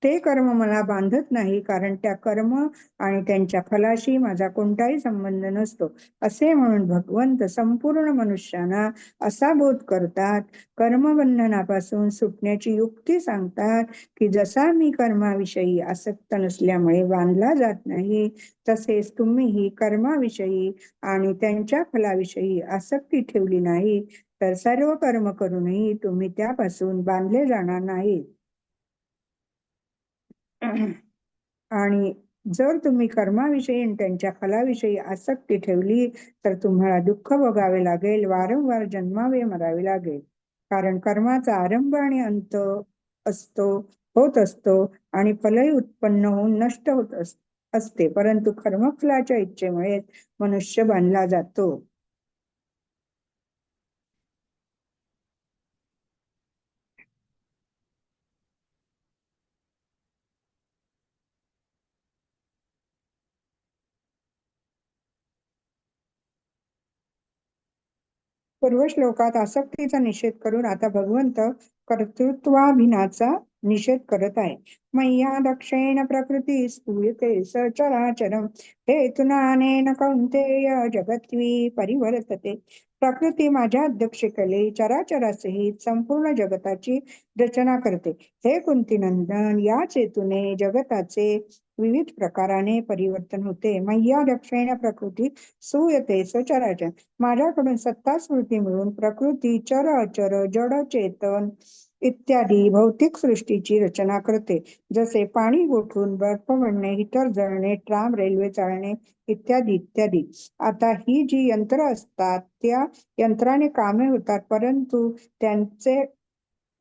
ते कर्म मला बांधत नाही, कारण त्या कर्म आणि त्यांच्या फलाशी माझा कोणताही संबंध नसतो. असे म्हणून भगवंत संपूर्ण मनुष्यांना असा बोध करतात, कर्मबंधनापासून सुटण्याची युक्ती सांगतात की जसा मी कर्माविषयी आसक्त नसल्यामुळे बांधला जात नाही, तसेच तुम्हीही कर्माविषयी आणि त्यांच्या फलाविषयी आसक्ती ठेवली नाही तर सर्व कर्म करूनही तुम्ही त्यापासून बांधले जाणार नाही. आणि जर तुम्ही कर्माविषयी आणि त्यांच्या फलाविषयी आसक्ती ठेवली तर तुम्हाला दुःख भोगावे लागेल, वारंवार जन्मावे मरावे लागेल. कारण कर्माचा आरंभ आणि अंत होत असतो आणि फलही उत्पन्न होऊन नष्ट होत असते, परंतु कर्मफलाच्या इच्छेमुळे मनुष्य बांधला जातो. पूर्व श्लोकात आसक्तीचा निषेध करून आता भगवंत कर्तृत्वाभिनाचा निषेध करत आहे. मय्या दक्षेण प्रकृती स्तूयते सचराचरम हेतुनानेन कौंतेय जगत्वी परिवर्तते. प्रकृती माझ्या अध्यक्षतेखाली चराचरासहित संपूर्ण जगताची रचना करते. हे कुंतीनंदन, याच हेतूने जगताचे विविध प्रकाराने परिवर्तन होते. मय्या दक्षेण प्रकृती सूयते सचराचर. माझ्याकडून सत्ता स्मृती मिळून प्रकृती चर अचर जड चेतन इत्यादी भौतिक सृष्टीची रचना करते. जसे पाणी गोठून बर्फ बनणे, हीटर जळणे, ट्राम रेल्वे चालणे इत्यादी इत्यादी. आता ही जी यंत्र असतात त्या यंत्राने कामे होतात, परंतु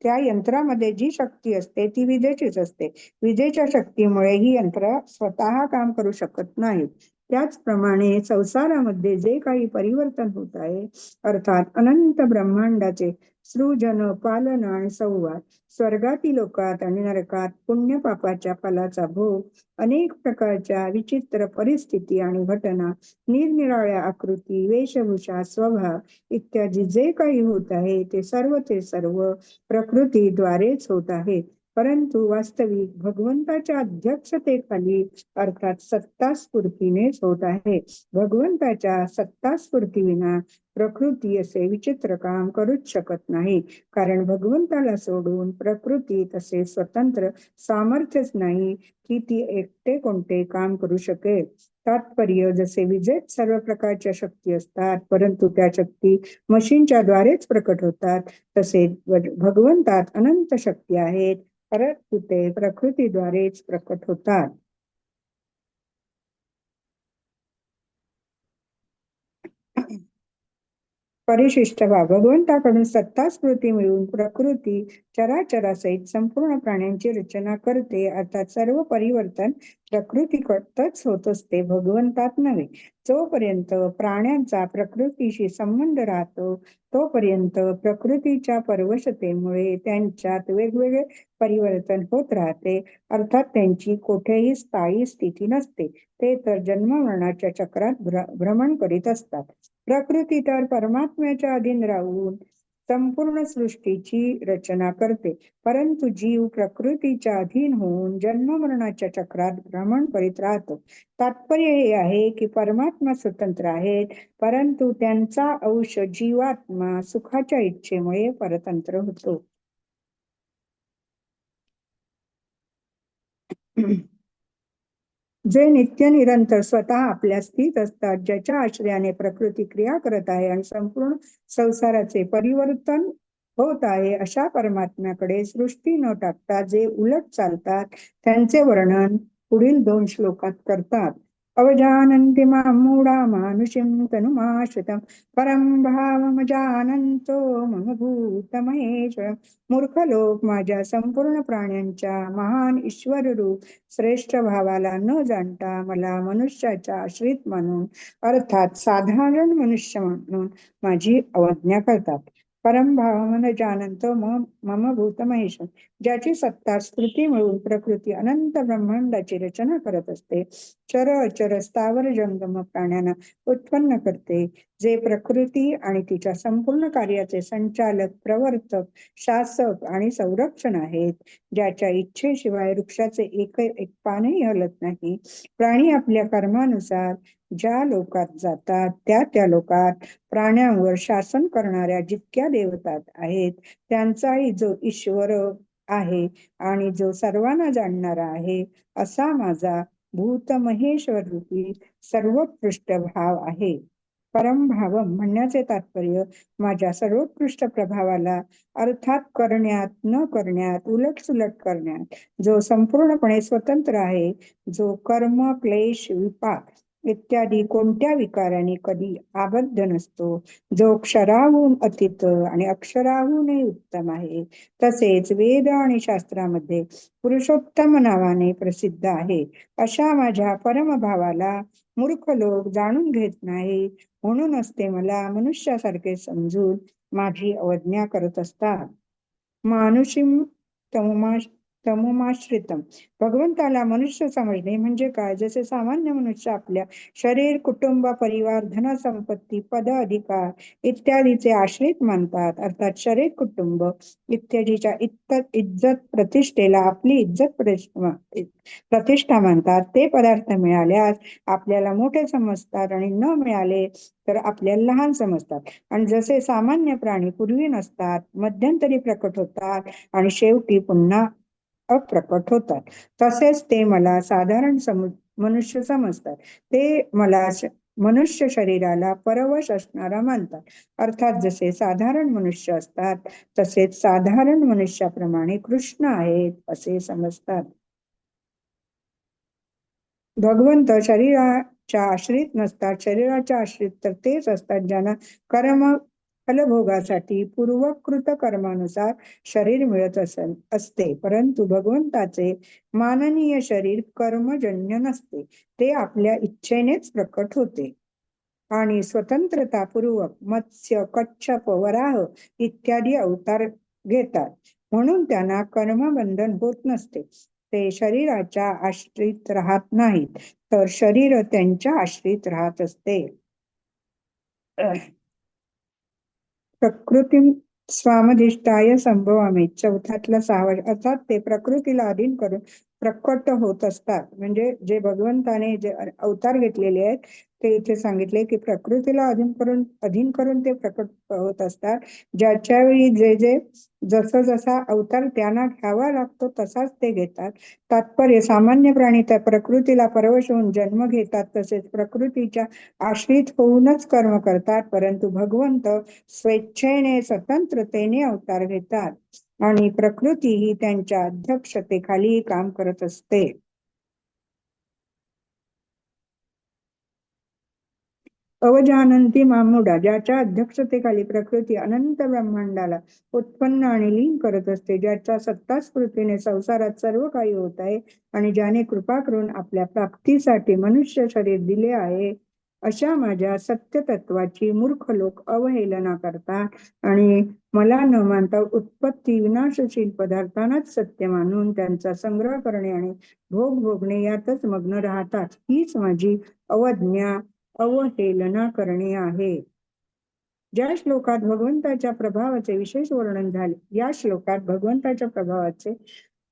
त्या यंत्रामध्ये जी शक्ती असते ती विजेचीच असते. विजेच्या शक्तीमुळे ही यंत्र स्वतः काम करू शकत नाहीत. त्याचप्रमाणे संसारामध्ये जे काही परिवर्तन होत आहे, अर्थात अनंत ब्रह्मांडाचे सृजन, पालन आणि संवाद, स्वर्गातील लोकात आणि नरकात पुण्य पापाच्या फलाचा भोग, अनेक प्रकारच्या विचित्र परिस्थिती आणि घटना, निरनिराळ्या आकृती, वेशभूषा, स्वभाव इत्यादी जे काही होत आहे ते सर्व प्रकृतीद्वारेच होत आहे. परंतु वास्तविक भगवंताच्या अध्यक्षतेखाली अर्थात सत्ता स्फूर्तीनेच होत आहे. भगवंताच्या सत्ता स्फूर्तीविना प्रकृती असे विचित्र काम करूच शकत नाही, कारण भगवंताला सोडून प्रकृती तसे स्वतंत्र सामर्थ्यच नाही की ती एकटे कोणते काम करू शकेल. तात्पर्य, जसे विजेत सर्व प्रकारच्या शक्ती असतात परंतु त्या शक्ती मशीनच्या द्वारेच प्रकट होतात, तसे भगवंतात अनंत शक्ती आहेत परंतु ते प्रकृतीद्वारेच प्रकट होतात. परिशिष्ट भाव भगवंताकडून सत्ता स्फूर्ती मिळून प्रकृती चराचरासहित संपूर्ण प्राण्यांची रचना करते. अर्थात सर्व परिवर्तन प्रकृतीकडतच होत असते, भगवंतात नव्हे. जोपर्यंत प्राण्यांचा प्रकृतीशी संबंध राहतो तोपर्यंत प्रकृतीच्या परवशतेमुळे त्यांच्यात वेगवेगळे परिवर्तन होत राहते. अर्थात त्यांची कोठेही स्थायी स्थिती नसते. ते तर जन्ममरणाच्या चक्रात भ्रमण करीत असतात. प्रकृती तर परमात्म्याच्या अधीन राहून संपूर्ण सृष्टीची रचना करते. परंतु जीव प्रकृतीच्या अधीन होऊन जन्ममरणाच्या चक्रात भ्रमण करीत राहतो. तात्पर्य हे आहे की परमात्मा स्वतंत्र आहेत, परंतु त्यांचा अंश जीवात्मा सुखाच्या इच्छेमुळे परतंत्र होतो. जे नित्य निरंतर स्वतः आपल्या स्थित असतात, ज्याच्या आश्रयाने प्रकृती क्रिया करत आहे आणि संपूर्ण संसाराचे परिवर्तन होत आहे, अशा परमात्म्याकडे सृष्टी न टाकता जे उलट चालतात त्यांचे वर्णन पुढील 2 श्लोकात करतात. अवजानन्ति मां मूढा मानुषीं तनुमाश्रितं परं भावमजानन्तो मम भूतमहेश्वरम्. मूर्ख लोक माझ्या संपूर्ण प्राण्यांच्या महान ईश्वर रूप श्रेष्ठ भावाला न जाणता मला मनुष्याच्या आश्रित मानून अर्थात साधारण मनुष्य म्हणून माझी अवज्ञा करतात. परमभावम न जानंतो मम भूतमहेश्वर. ज्याची सत्ता स्फूर्ती मिळून प्रकृती अनंत ब्रह्मांडाची रचना करत असते, चर अचर स्थावर जंगम प्राण्यांना उत्पन्न करते, जे प्रकृती आणि तिच्या संपूर्ण कार्याचे संचालक, प्रवर्तक, शासक आणि संरक्षण आहेत, ज्याच्या इच्छेशिवाय वृक्षाचे एक पानही हलत नाही. प्राणी आपल्या कर्मानुसार ज्या लोकात जातात त्या लोकात प्राण्यांवर शासन करणाऱ्या जितक्या देवता आहेत त्यांचाही जो ईश्वर आहे आणि जो सर्वांना जाणणारा आहे, असा माझा भूत महेश्वर रूपी सर्वोत्कृष्ट भाव आहे. परमभावम म्हणण्याचे तात्पर्य माझ्या सर्वोत्कृष्ट प्रभावाला अर्थात करण्यात न करण्यात, उलटसुलट करण्यात जो संपूर्णपणे स्वतंत्र आहे, जो कर्म, क्लेश, विपाक इत्यादी कोणत्या विकाराने कधी आबद्ध नसतो, जो क्षराहून अतीत आणि अक्षराहूनही उत्तम आहे, तसेच वेद आणि शास्त्रामध्ये पुरुषोत्तम नावाने प्रसिद्ध आहे, अशा माझ्या परमभावाला मूर्ख लोक जाणून घेत नाही. म्हणूनच ते मला मनुष्यासारखे समजून माझी अवज्ञा करत असतात. मानुषीम तमुमाश्रितम. भगवंताला मनुष्य समजणे म्हणजे काय? जसे सामान्य मनुष्य आपल्या शरीर, कुटुंब, परिवार, धनसंपत्ती, पद, अधिकार इत्यादीचे आश्रित मानतात, अर्थात शरीर, कुटुंब इत्यादीच्या इज्जत प्रतिष्ठेला आपली इज्जत प्रतिष्ठा मानतात. ते पदार्थ मिळाल्यास आपल्याला मोठे समजतात आणि न मिळाले तर आपल्याला लहान समजतात. आणि जसे सामान्य प्राणी पूर्वी नसतात, मध्यंतरी प्रकट होतात आणि शेवटी पुन्हा अप्रकट होतात, तसेच ते मला साधारण मनुष्य समजतात. ते मला मनुष्य शरीराला परवश असणारा मानतात. अर्थात जसे साधारण मनुष्य असतात तसेच साधारण मनुष्याप्रमाणे कृष्ण आहेत असे समजतात. भगवंत शरीराच्या आश्रित नसतात. शरीराच्या आश्रित तर तेच असतात ज्यांना कर्म फलभोगासाठी पूर्वकृत कर्मानुसार शरीर मिळत असते. परंतु भगवंताचे माननीय शरीर कर्मजन्य नसते, ते आपल्या इच्छेनेच प्रकट होते आणि स्वतंत्रतापूर्वक मत्स्य, कच्छप, वराह इत्यादी अवतार घेतात. म्हणून त्यांना कर्मबंधन होत नसते. ते शरीराच्या आश्रित राहत नाहीत, तर शरीर त्यांच्या आश्रित राहत असते. प्रकृती स्वामधिष्ठाय संभवामी. चौथ्यातला 6वा. अर्थात ते प्रकृतीला अधीन करून प्रकट होत असतात. म्हणजे जे भगवंताने जे अवतार घेतलेले आहेत ते इथे सांगितले की प्रकृतीला अधीन करून ते प्रकट होत असतात. ज्याच्या वेळी जे जसा जसा अवतार त्यांना घ्यावा लागतो तसाच ते घेतात. तात्पर्य सामान्य प्राणी त्या प्रकृतीला परवश होऊन जन्म घेतात, तसेच प्रकृतीच्या आश्रित होऊनच कर्म करतात. परंतु भगवंत स्वेच्छेने स्वतंत्रतेने अवतार घेतात आणि प्रकृती ही त्यांच्या अध्यक्षतेखाली काम करत असते. अवजानंती मामुडा, ज्याच्या अध्यक्षतेखाली प्रकृती अनंत ब्रह्मांडाला उत्पन्न आणि लीन करत असते, ज्याच्या सत्ता स्फूर्तीने संसारात सर्व काही होत आहे आणि ज्याने कृपा करून आपल्या प्राप्तीसाठी मनुष्य शरीर दिले आहे, अशा माझ्या सत्य तत्वाची मूर्ख लोक अवहेलना करतात आणि मला न मानता उत्पत्ती विनाशशील पदार्थांनाच सत्य मानून त्यांचा संग्रह करणे आणि भोग भोगणे यातच मग्न राहतात. हीच माझी अवज्ञा, अवहेलना करणे आहे. ज्या श्लोकात भगवंताच्या प्रभावाचे विशेष वर्णन झाले या श्लोकात भगवंताच्या प्रभावाचे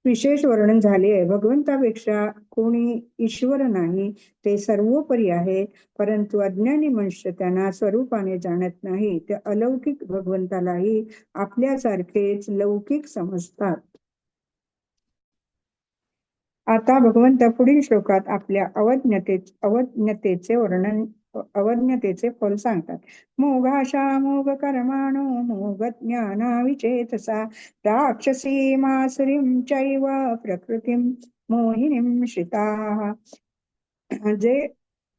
विशेष वर्णन झाले आहे. भगवंतापेक्षा कोणी ईश्वर नाही, ते सर्वोपरी आहे, परंतु अज्ञानी मनुष्य त्यांना स्वरूपाने जाणत नाही. ते अलौकिक भगवंतालाही आपल्यासारखेच लौकिक समजतात. आता भगवंत पुढील श्लोकात आपल्या अवज्ञतेचे फल सांगतात. मोघाशा मोघ कर्माणो मोघ ज्ञाना विचेतसा राक्षसी मासुरीं चैव प्रकृतीं मोहिनीं श्रिताः. जे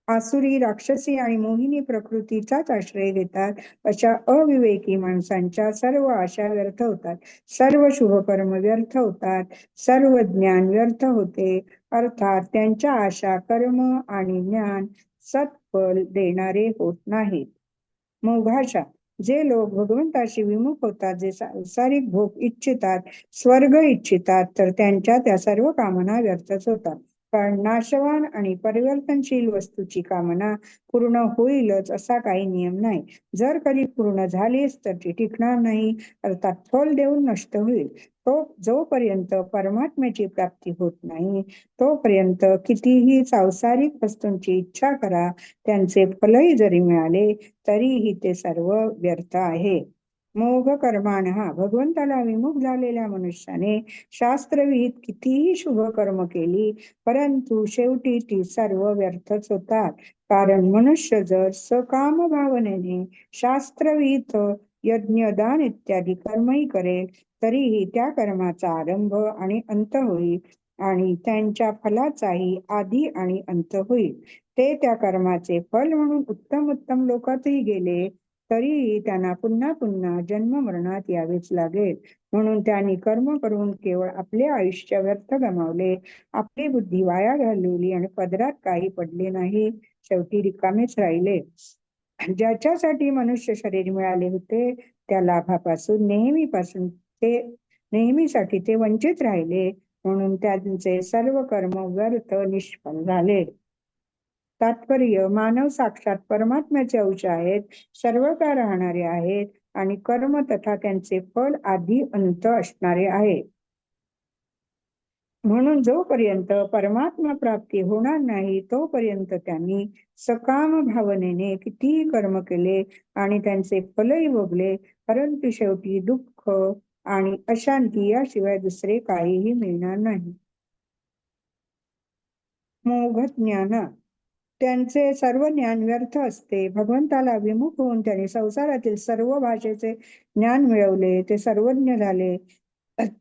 आसुरी, राक्षसी आणि मोहिनी प्रकृतीचाच आश्रय घेतात, अशा अविवेकी माणसांच्या सर्व आशा व्यर्थ होतात, सर्व शुभकर्म व्यर्थ होतात, सर्व ज्ञान व्यर्थ होते. अर्थात त्यांच्या आशा, कर्म आणि ज्ञान सत्फल देणारे होत नाहीत. मोघाशा, जे लोक भगवंताशी विमुख होतात, जे सांसारिक भोग इच्छितात, स्वर्ग इच्छितात, तर त्यांच्या त्या सर्व कामना व्यर्थच होतात. कारण नाशवान आणि परिवर्तनशील वस्तूची कामना पूर्ण होईलच असा काही नियम नाही. जर कधी पूर्ण झालीच तर ती टिकणार नाही, अर्थात फल देऊन नष्ट होईल. जोपर्यंत परमात्म्याची प्राप्ती होत नाही, तोपर्यंत कितीही सांसारिक वस्तूंची इच्छा करा, त्यांचे फलही जरी मिळाले तरीही ते सर्व व्यर्थ आहे. मोघ कर्माणः, भगवंताला विमुख झालेल्या मनुष्याने शास्त्रविहित कितीही शुभ कर्म केली, परंतु शेवटी ती सर्व व्यर्थच होतात. कारण मनुष्य जर सकाम भावनेने शास्त्रविहित यज्ञ, दान इत्यादी कर्मही करेल, तरीही त्या कर्माचा आरंभ आणि अंत होईल आणि त्यांच्या फलाचाही आधी आणि अंत होईल. ते त्या कर्माचे फल म्हणून उत्तम उत्तम लोकातही गेले तरीही त्यांना पुन्हा पुन्हा जन्म मरणात यावेच लागेल. म्हणून त्यांनी कर्म करून केवळ आपले आयुष्य व्यर्थ गमावले, आपली बुद्धी वाया घालवली आणि पदरात काही पडले नाही, शेवटी रिकामेच राहिले. ज्याच्यासाठी मनुष्य शरीर मिळाले होते, त्या लाभापासून नेहमीसाठी ते वंचित राहिले, म्हणून त्यांचे सर्व कर्म व्यर्थ निष्फळ झाले. तात्पर्य, मानव साक्षात परमात्म्याचे अंश आहेत, सर्व काळ राहणारे आहेत आणि कर्म तथा त्यांचे फल आधी अंत असणारे आहे. म्हणून जोपर्यंत परमात्मा प्राप्ती होणार नाही, तोपर्यंत त्यांनी सकाम भावनेने कितीही कर्म केले आणि त्यांचे फलही भोगले, परंतु शेवटी दुःख आणि अशांती याशिवाय दुसरे काहीही मिळणार नाही. मोघ ज्ञान, त्यांचे सर्व ज्ञान व्यर्थ असते. भगवंताला विमुख होऊन त्यांनी संसारातील सर्व भाषेचे ज्ञान मिळवले, ते सर्वज्ञ झाले,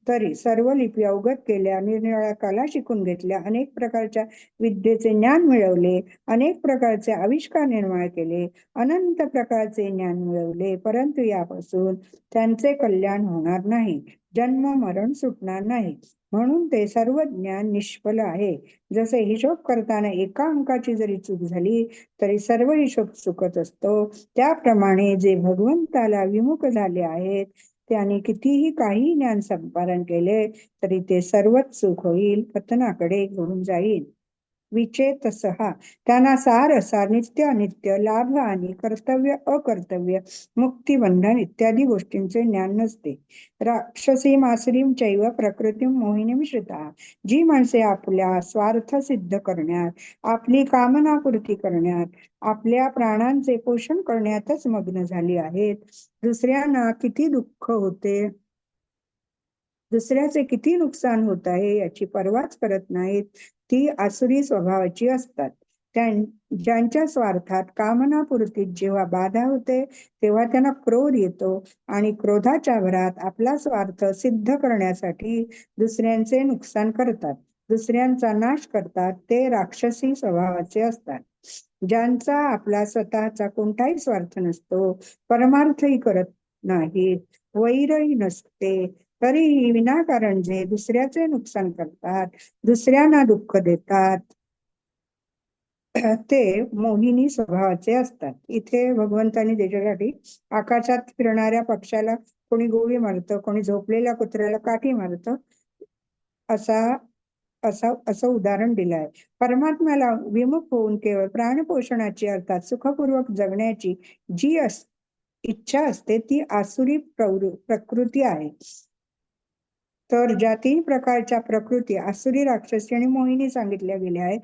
तरी सर्व लिपी अवगत केल्या, निरनिराळ्या कला शिकून घेतल्या, अनेक प्रकारच्या विद्येचे ज्ञान मिळवले, अनेक प्रकारचे आविष्कार निर्माण केले, अनंत प्रकारचे ज्ञान मिळवले, परंतु यापासून त्यांचे कल्याण होणार नाही, जन्म मरण सुटणार नाही. म्हणून ते सर्व ज्ञान निष्फल आहे. जसे हिशोब करताना एका अंकाची जरी चूक झाली तरी सर्व हिशोब चुकत असतो, त्याप्रमाणे जे भगवंताला विमुख झाले आहेत, त्यांनी कितीही काही ज्ञान संपादन केले तरी ते सर्वच चूक होईल, पतनाकडे घेऊन जाईल. विचेतसहा, त्यांना सार असार, नित्य अनित्य, लाभ हानी, कर्तव्य अकर्तव्य, मुक्ती बंधन इत्यादी गोष्टींचे ज्ञान नसते. राक्षसी मासुरीं चैव प्रकृतीं मोहिनीं श्रिता, जी माणसे आपल्या स्वार्थ सिद्ध करण्यात, आपली कामनापूर्ती करण्यात, आपल्या प्राणांचे पोषण करण्यातच मग्न झाली आहेत, दुसऱ्यांना किती दुःख होते, दुसऱ्याचे किती नुकसान होत आहे याची पर्वाच करत नाहीत, ती आसुरी स्वभावाची असतात. ज्यांच्या स्वार्थात, कामनापूर्तीत जेव्हा बाधा होते, तेव्हा त्यांना क्रोध येतो आणि क्रोधाच्या भरात आपला स्वार्थ सिद्ध करण्यासाठी दुसऱ्यांचे नुकसान करतात, दुसऱ्यांचा नाश करतात, ते राक्षसी स्वभावाचे असतात. ज्यांचा आपला स्वतःचा कोणताही स्वार्थ नसतो, परमार्थही करत नाहीत, वैरही नसते, तरीही विनाकारण जे दुसऱ्याचे नुकसान करतात, दुसऱ्यांना दुःख देतात, ते मोहिनी स्वभावाचे असतात. इथे भगवंतांनी त्याच्यासाठी आकाशात फिरणाऱ्या पक्षाला कोणी गोळी मारतं, कोणी झोपलेल्या कुत्र्याला काठी मारतं, असा असं उदाहरण दिलं आहे. परमात्म्याला विमुख होऊन केवळ प्राणपोषणाची अर्थात सुखपूर्वक जगण्याची जी इच्छा असते ती आसुरी प्रकृती आहे. तर ज्या 3 प्रकारच्या प्रकृती आसुरी, राक्षसी आणि मोहिनी सांगितल्या गेल्या आहेत,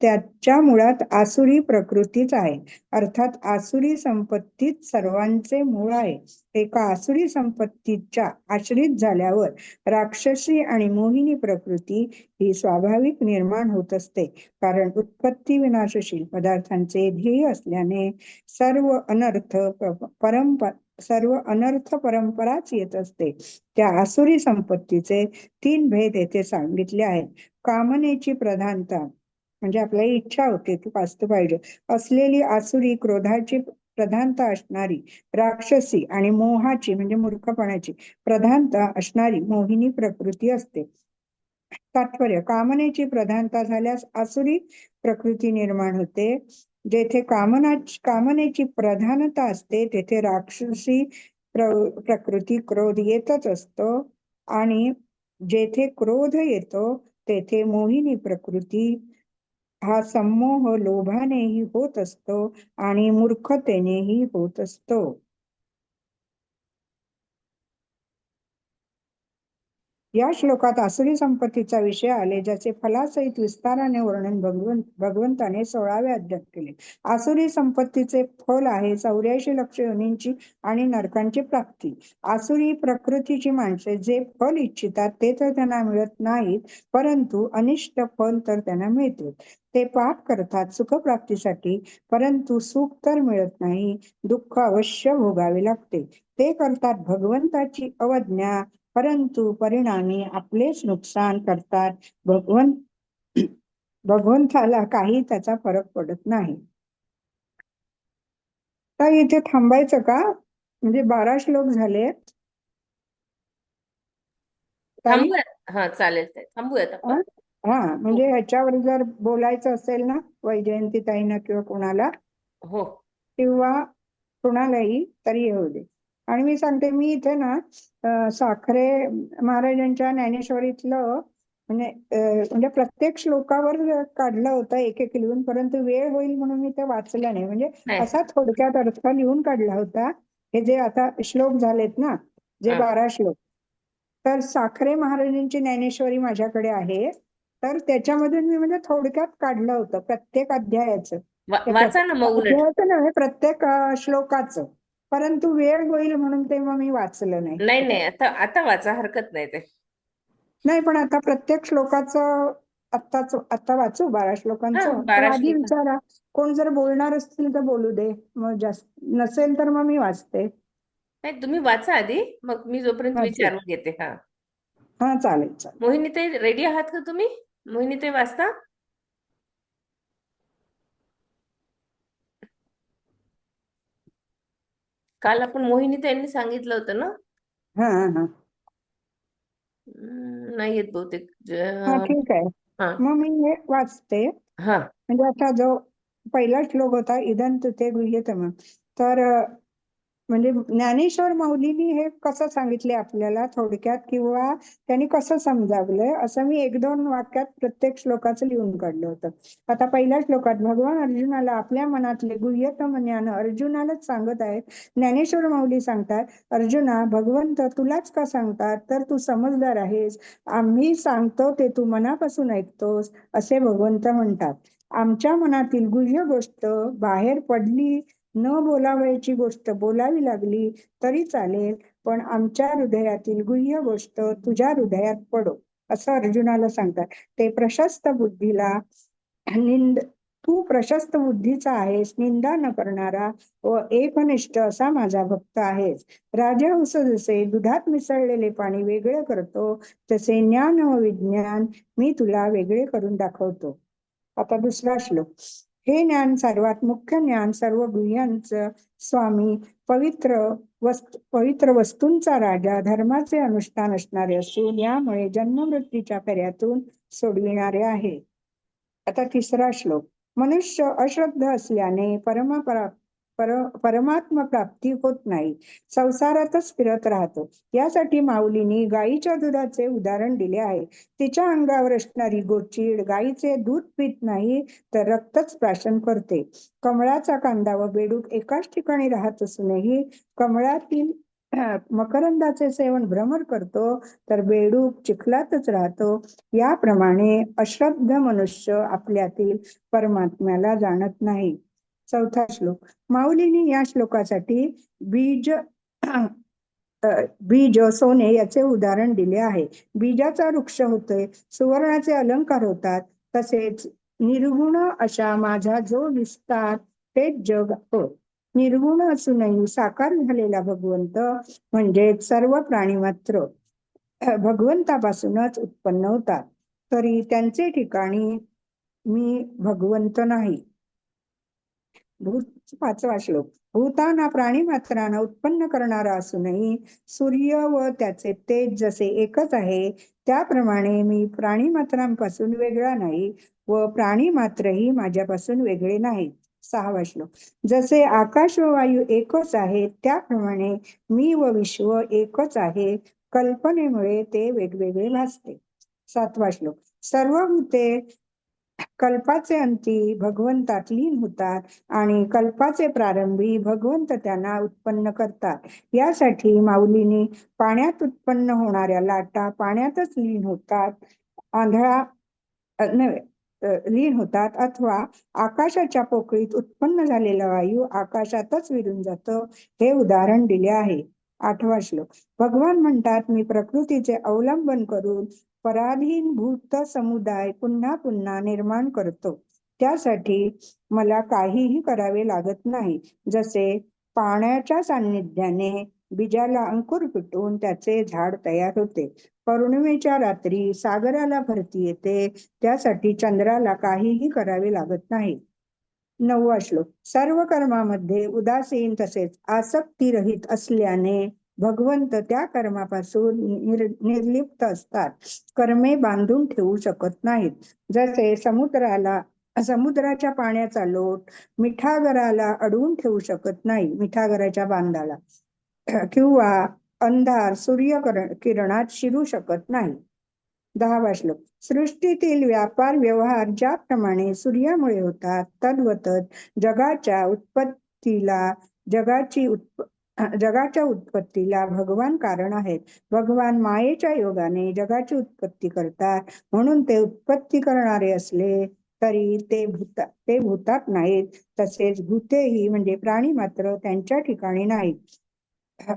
त्याच्या मुळात आसुरी प्रकृतीच आहे. अर्थात आसुरी संपत्तीच सर्वांचे मूळ आहे. एका आसुरी संपत्तीच्या आश्रित झाल्यावर राक्षसी आणि मोहिनी प्रकृती ही स्वाभाविक निर्माण होत असते. कारण उत्पत्ती विनाशशील पदार्थांचे ध्येय असल्याने सर्व अनर्थ परंपराच येत असते. त्या आसुरी संपत्तीचे 3 भेद येथे सांगितले आहेत. कामनेची प्रधानता म्हणजे आपल्याला इच्छा होते की वास्तू पाहिजे असलेली आसुरी, क्रोधाची प्रधानता असणारी राक्षसी आणि मोहाची म्हणजे मूर्खपणाची प्रधानता असणारी मोहिनी प्रकृती असते. तात्पर्य: कामनेची प्रधानता झाल्यास आसुरी प्रकृती निर्माण होते. जेथे कामनेची प्रधानता असते तेथे राक्षसी प्रकृती, क्रोध येतच असतो, आणि जेथे क्रोध येतो तेथे मोहिनी प्रकृती हा संमोह लोभानेही होत असतो आणि मूर्खतेनेही होत असतो. या श्लोकात आसुरी संपत्तीचा विषय आले, ज्याचे फलासहित विस्ताराने वर्णन भगवंताने 16व्या अध्यायात केले. आसुरी संपत्तीचे फल आहे 84 लक्ष योनींची आणि नरकांची प्राप्ती. आसुरी प्रकृतीची माणसे जे फल इच्छितात ते तर त्यांना मिळत नाहीत, परंतु अनिष्ट फल तर त्यांना मिळते. ते पाप करतात सुखप्राप्तीसाठी, परंतु सुख तर मिळत नाही, दुःख अवश्य भोगावे लागते. ते करतात भगवंताची अवज्ञा, परंतु परिणामी आपलेच नुकसान करतात. भगवंताला काही त्याचा फरक पडत नाही. तर इथे थांबायचं का? म्हणजे 12 श्लोक झाले. थांबूयात. हा चालेल ताई. थांबूयात आपण. हा म्हणजे ह्याच्यावर जर बोलायचं असेल ना वैजयंती ताईंना किंवा कोणाला, हो किंवा कुणालाही तरी येऊ दे. आणि मी सांगते, मी इथे ना साखरे महाराजांच्या ज्ञानेश्वरीतलं म्हणजे प्रत्येक श्लोकावर काढलं होतं एक एक लिहून, परंतु वेळ होईल म्हणून मी ते वाचलं नाही. म्हणजे नाही. असा थोडक्यात अर्थ लिहून काढला होता. हे जे आता श्लोक झालेत ना, जे 12 श्लोक, तर साखरे महाराजांची ज्ञानेश्वरी माझ्याकडे आहे. तर त्याच्यामधून मी म्हणजे थोडक्यात काढलं होतं प्रत्येक अध्यायाचं. वाचा ना मग उलट. अध्यायाचं नव्हे, प्रत्येक श्लोकाचं. परंतु वेळ होईल म्हणून ते मग मी वाचलं नाही. नाही नाही, आता वाचा, हरकत नाही ते. नाही, पण आता प्रत्येक श्लोकाचं आता वाचू 12 श्लोकांचं. 12 तर आधी श्लोक. विचारा, कोण जर बोलणार असतील तर बोलू दे, मग जास्त नसेल तर मग मी वाचते. नाही, तुम्ही वाचा आधी, मग मी जोपर्यंत वाचू. विचारून घेते. हा हा चालेल चालेल. मोहिनीताई, रेडी आहात का तुम्ही? मोहिनीताई वाचता? काल आपण मोहिनीताईंनी सांगितलं होतं ना? हा हा नाही येत बहुतेक. हा ठीक आहे. हा मग मी हे वाचते. हा म्हणजे आता जो पहिला श्लोक होता इदं तुते गुह्यतम, तर म्हणजे ज्ञानेश्वर माऊलींनी हे कसं सांगितले आपल्याला थोडक्यात, किंवा त्यांनी कसं समजावलंय, असं मी 1-2 वाक्यात प्रत्येक श्लोकाचं लिहून काढलं होतं. आता पहिल्या श्लोकात भगवान अर्जुनाला आपल्या मनातले गुह्यतम ज्ञान अर्जुनालाच सांगत आहेत. ज्ञानेश्वर माऊली सांगतात, अर्जुना, भगवंत तुलाच का सांगतात, तर तू समजदार आहेस, आम्ही सांगतो ते तू मनापासून ऐकतोस, असे भगवंत म्हणतात. आमच्या मनातील गुह्य गोष्ट बाहेर पडली, न बोलावयाची गोष्ट बोलावी लागली तरी चालेल, पण आमच्या हृदयातील गुह्य गोष्ट तुझ्या हृदयात पडो, असं अर्जुनाला सांगतात. ते प्रशस्त बुद्धीला तू प्रशस्त बुद्धीचा आहेस, निंदा न करणारा व एकनिष्ठ असा माझा भक्त आहेस. राजहंस जसे दुधात मिसळलेले पाणी वेगळे करतो, तसे ज्ञान व विज्ञान मी तुला वेगळे करून दाखवतो. आता दुसरा श्लोक. हे ज्ञान सर्वात मुख्य ज्ञान, सर्व गुह्यांचं स्वामी, पवित्र वस्तूंचा राजा, धर्माचे अनुष्ठान असणारे असून यामुळे जन्ममृत्यूच्या फेऱ्यातून सोडविणारे आहे. आता तिसरा श्लोक. मनुष्य अश्रद्ध असल्याने परमात्मा प्राप्ती होत नाही, संसारातच फिरत राहतो. यासाठी माऊलींनी गायीच्या दुधाचे उदाहरण दिले आहे. तिच्या अंगावर असणारी गोचीड गायीचे दूध पित नाही तर रक्तच प्राशन करते. कमळाचा कांदा व बेडूक एकाच ठिकाणी राहत असूनही कमळातील मकरंदाचे सेवन भ्रमर करतो तर बेडूक चिखलातच राहतो. याप्रमाणे अश्रद्ध मनुष्य आपल्यातील परमात्म्याला जाणत नाही. चौथा श्लोक. माऊलींनी या श्लोकासाठी बीज बीज सोने याचे उदाहरण दिले आहे. बीजाचा वृक्ष होतोय, सुवर्णाचे अलंकार होतात, तसेच निर्गुण अशा माझा जो विस्तार तेच जग होय. निर्गुण असूनही साकार झालेला भगवंत म्हणजे सर्व प्राणी मात्र भगवंतापासूनच उत्पन्न होतात, तरी त्यांचे ठिकाणी मी भगवंत नाही. पाचवा श्लोक. भूताना प्राणी मात्रांना उत्पन्न करणारा असूनही सूर्य व त्याचे तेज जसे एकच आहे, त्याप्रमाणे मी प्राणी मात्रांपासून वेगळा नाही व प्राणी मात्रही माझ्यापासून वेगळे नाहीत. सहावा श्लोक. जसे आकाश व वायू एकच आहे, त्याप्रमाणे मी व विश्व एकच आहे. कल्पनेमुळे ते वेगवेगळे भासते. सातवा श्लोक. सर्व भूते कल्पाचे अंती भगवंतात लीन होतात आणि कल्पाचे प्रारंभी भगवंत त्यांना उत्पन्न करतात. यासाठी माऊलींनी पाण्यात उत्पन्न होणाऱ्या लाटा पाण्यातच लीन होतात, आंधळा लीन होतात, अथवा आकाशाच्या पोकळीत उत्पन्न झालेला वायू आकाशातच विरून जातो, हे उदाहरण दिले आहे. आठवा श्लोक. भगवान म्हणतात, मी प्रकृतीचे अवलंबन करून पराधीन भूत समुदाय पुन्हा पुन्हा निर्माण करतो. त्यासाठी मला काहीही करावे लागत नाही. जसे पाण्याच्या सान्निध्याने बीजाला अंकुर फुटून त्याचे झाड तयार होते, पौर्णिमेच्या रात्री सागराला भरती येते, त्यासाठी चंद्राला काहीही करावे लागत नाही. नववा श्लोक. सर्व कर्मामध्ये उदासीन तसेच आसक्ती रहित असल्याने भगवंत त्या कर्मापासून निर्लिप्त असतात, कर्मे बांधून ठेवू शकत नाहीत. जसे समुद्राच्या पाण्याचा लोट मिठागराला अडवून ठेवू शकत नाही, मिठागराच्या बांधाला, किंवा अंधार किरणात शिरू शकत नाही. 10वा श्लोक. सृष्टीतील व्यापार व्यवहार ज्याप्रमाणे सूर्यामुळे होतात, तद्वतच जगाच्या उत्पत्तीला भगवान कारण आहेत. भगवान मायेच्या योगाने जगाची उत्पत्ती करतात, म्हणून ते उत्पत्ती करणारे असले तरी ते भूतात नाहीत. तसेच भूतेही म्हणजे प्राणी मात्र त्यांच्या ठिकाणी नाहीत.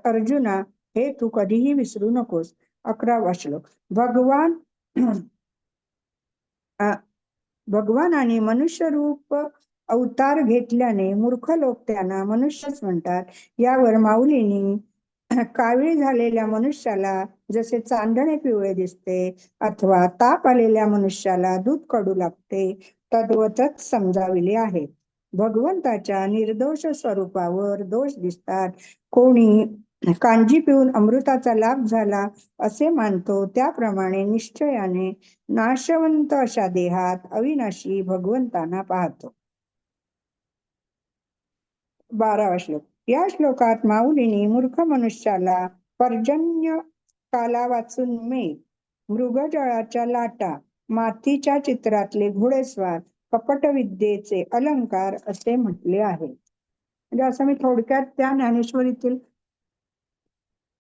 अर्जुना, हे तू कधीही विसरू नकोस. 11वा श्लोक. भगवानाने मनुष्य रूप अवतार घेतल्याने मूर्ख लोक त्यांना मनुष्यच म्हणतात. यावर माऊलींनी कावीळ झालेल्या मनुष्याला जसे चांदणे पिवळे दिसते अथवा ताप आलेल्या मनुष्याला दूध कडू लागते, तद्वतच समजाविले आहे. भगवंताच्या निर्दोष स्वरूपावर दोष दिसतात. कोणी कांजी पिऊन अमृताचा लाभ झाला असे मानतो, त्याप्रमाणे निश्चयाने नाशवंत अशा देहात अविनाशी भगवंतांना पाहतो. 12वा श्लोक. या श्लोकात माऊलींनी मूर्ख मनुष्याला पर्जन्य काला वाचून मेघ, मृगजळाच्या लाटा, मातीच्या चित्रातले घोडेस्वार, कपटविद्येचे अलंकार असे म्हटले आहे. म्हणजे असं मी थोडक्यात त्या ज्ञानेश्वरीतील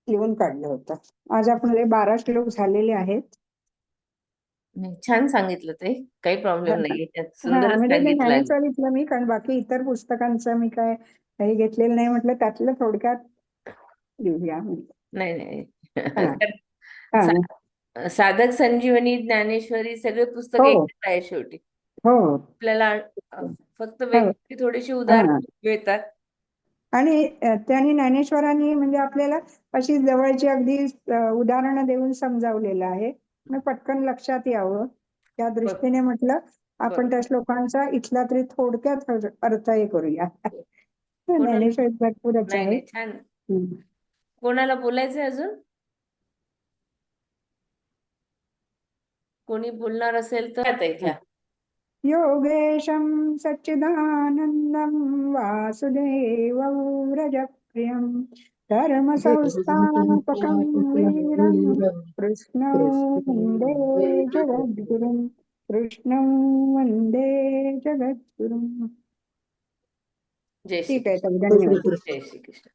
लिहून काढलं होतं. आज आपले 12 श्लोक झालेले आहेत. नाही, छान सांगितलं ते, काही प्रॉब्लेम नाही, त्यात हा, सुंदरच म्हणजे ते सांगितलं आहे. ज्ञानेश्वरीतलं मी, कारण बाकी इतर पुस्तकांचं मी काय काही घेतलेलं नाही, म्हटलं त्यातलं थोडक्यात लिहूया. नाही नाही हा, हा. साधक संजीवनी, ज्ञानेश्वरी सगळे पुस्तक हो एकत्र आहे शेवटी. हो आपल्याला फक्त हो. वेगळी थोडीशी हा. उदाहरणं मिळतात. आणि त्यांनी ज्ञानेश्वरांनी म्हणजे आपल्याला अशी जवळची अगदी उदाहरणं देऊन समजावलेलं आहे, मग पटकन लक्षात यावं त्या दृष्टीने म्हटलं आपण बरोबर. त्या श्लोकांचा इथला तरी थोडक्यात अर्थ हे करूया. कोणाला ज्ञानेश्वरीत भरपूरच नाही आहे. नाही छान. हम्म. कोणाला बोलायचंय अजून? कोणी बोलणार असेल तर आता घ्या. योगेशं सच्चिदानन्दं वासुदेवं व्रजप्रियं धर्मसंस्थापकं वीरं कृष्णं वन्दे जगद्गुरुं. कृष्णं वन्दे जगद्गुरुं. जय श्री ठीक आहे, कृष्ण. तर धन्यवाद. जय श्री कृष्ण.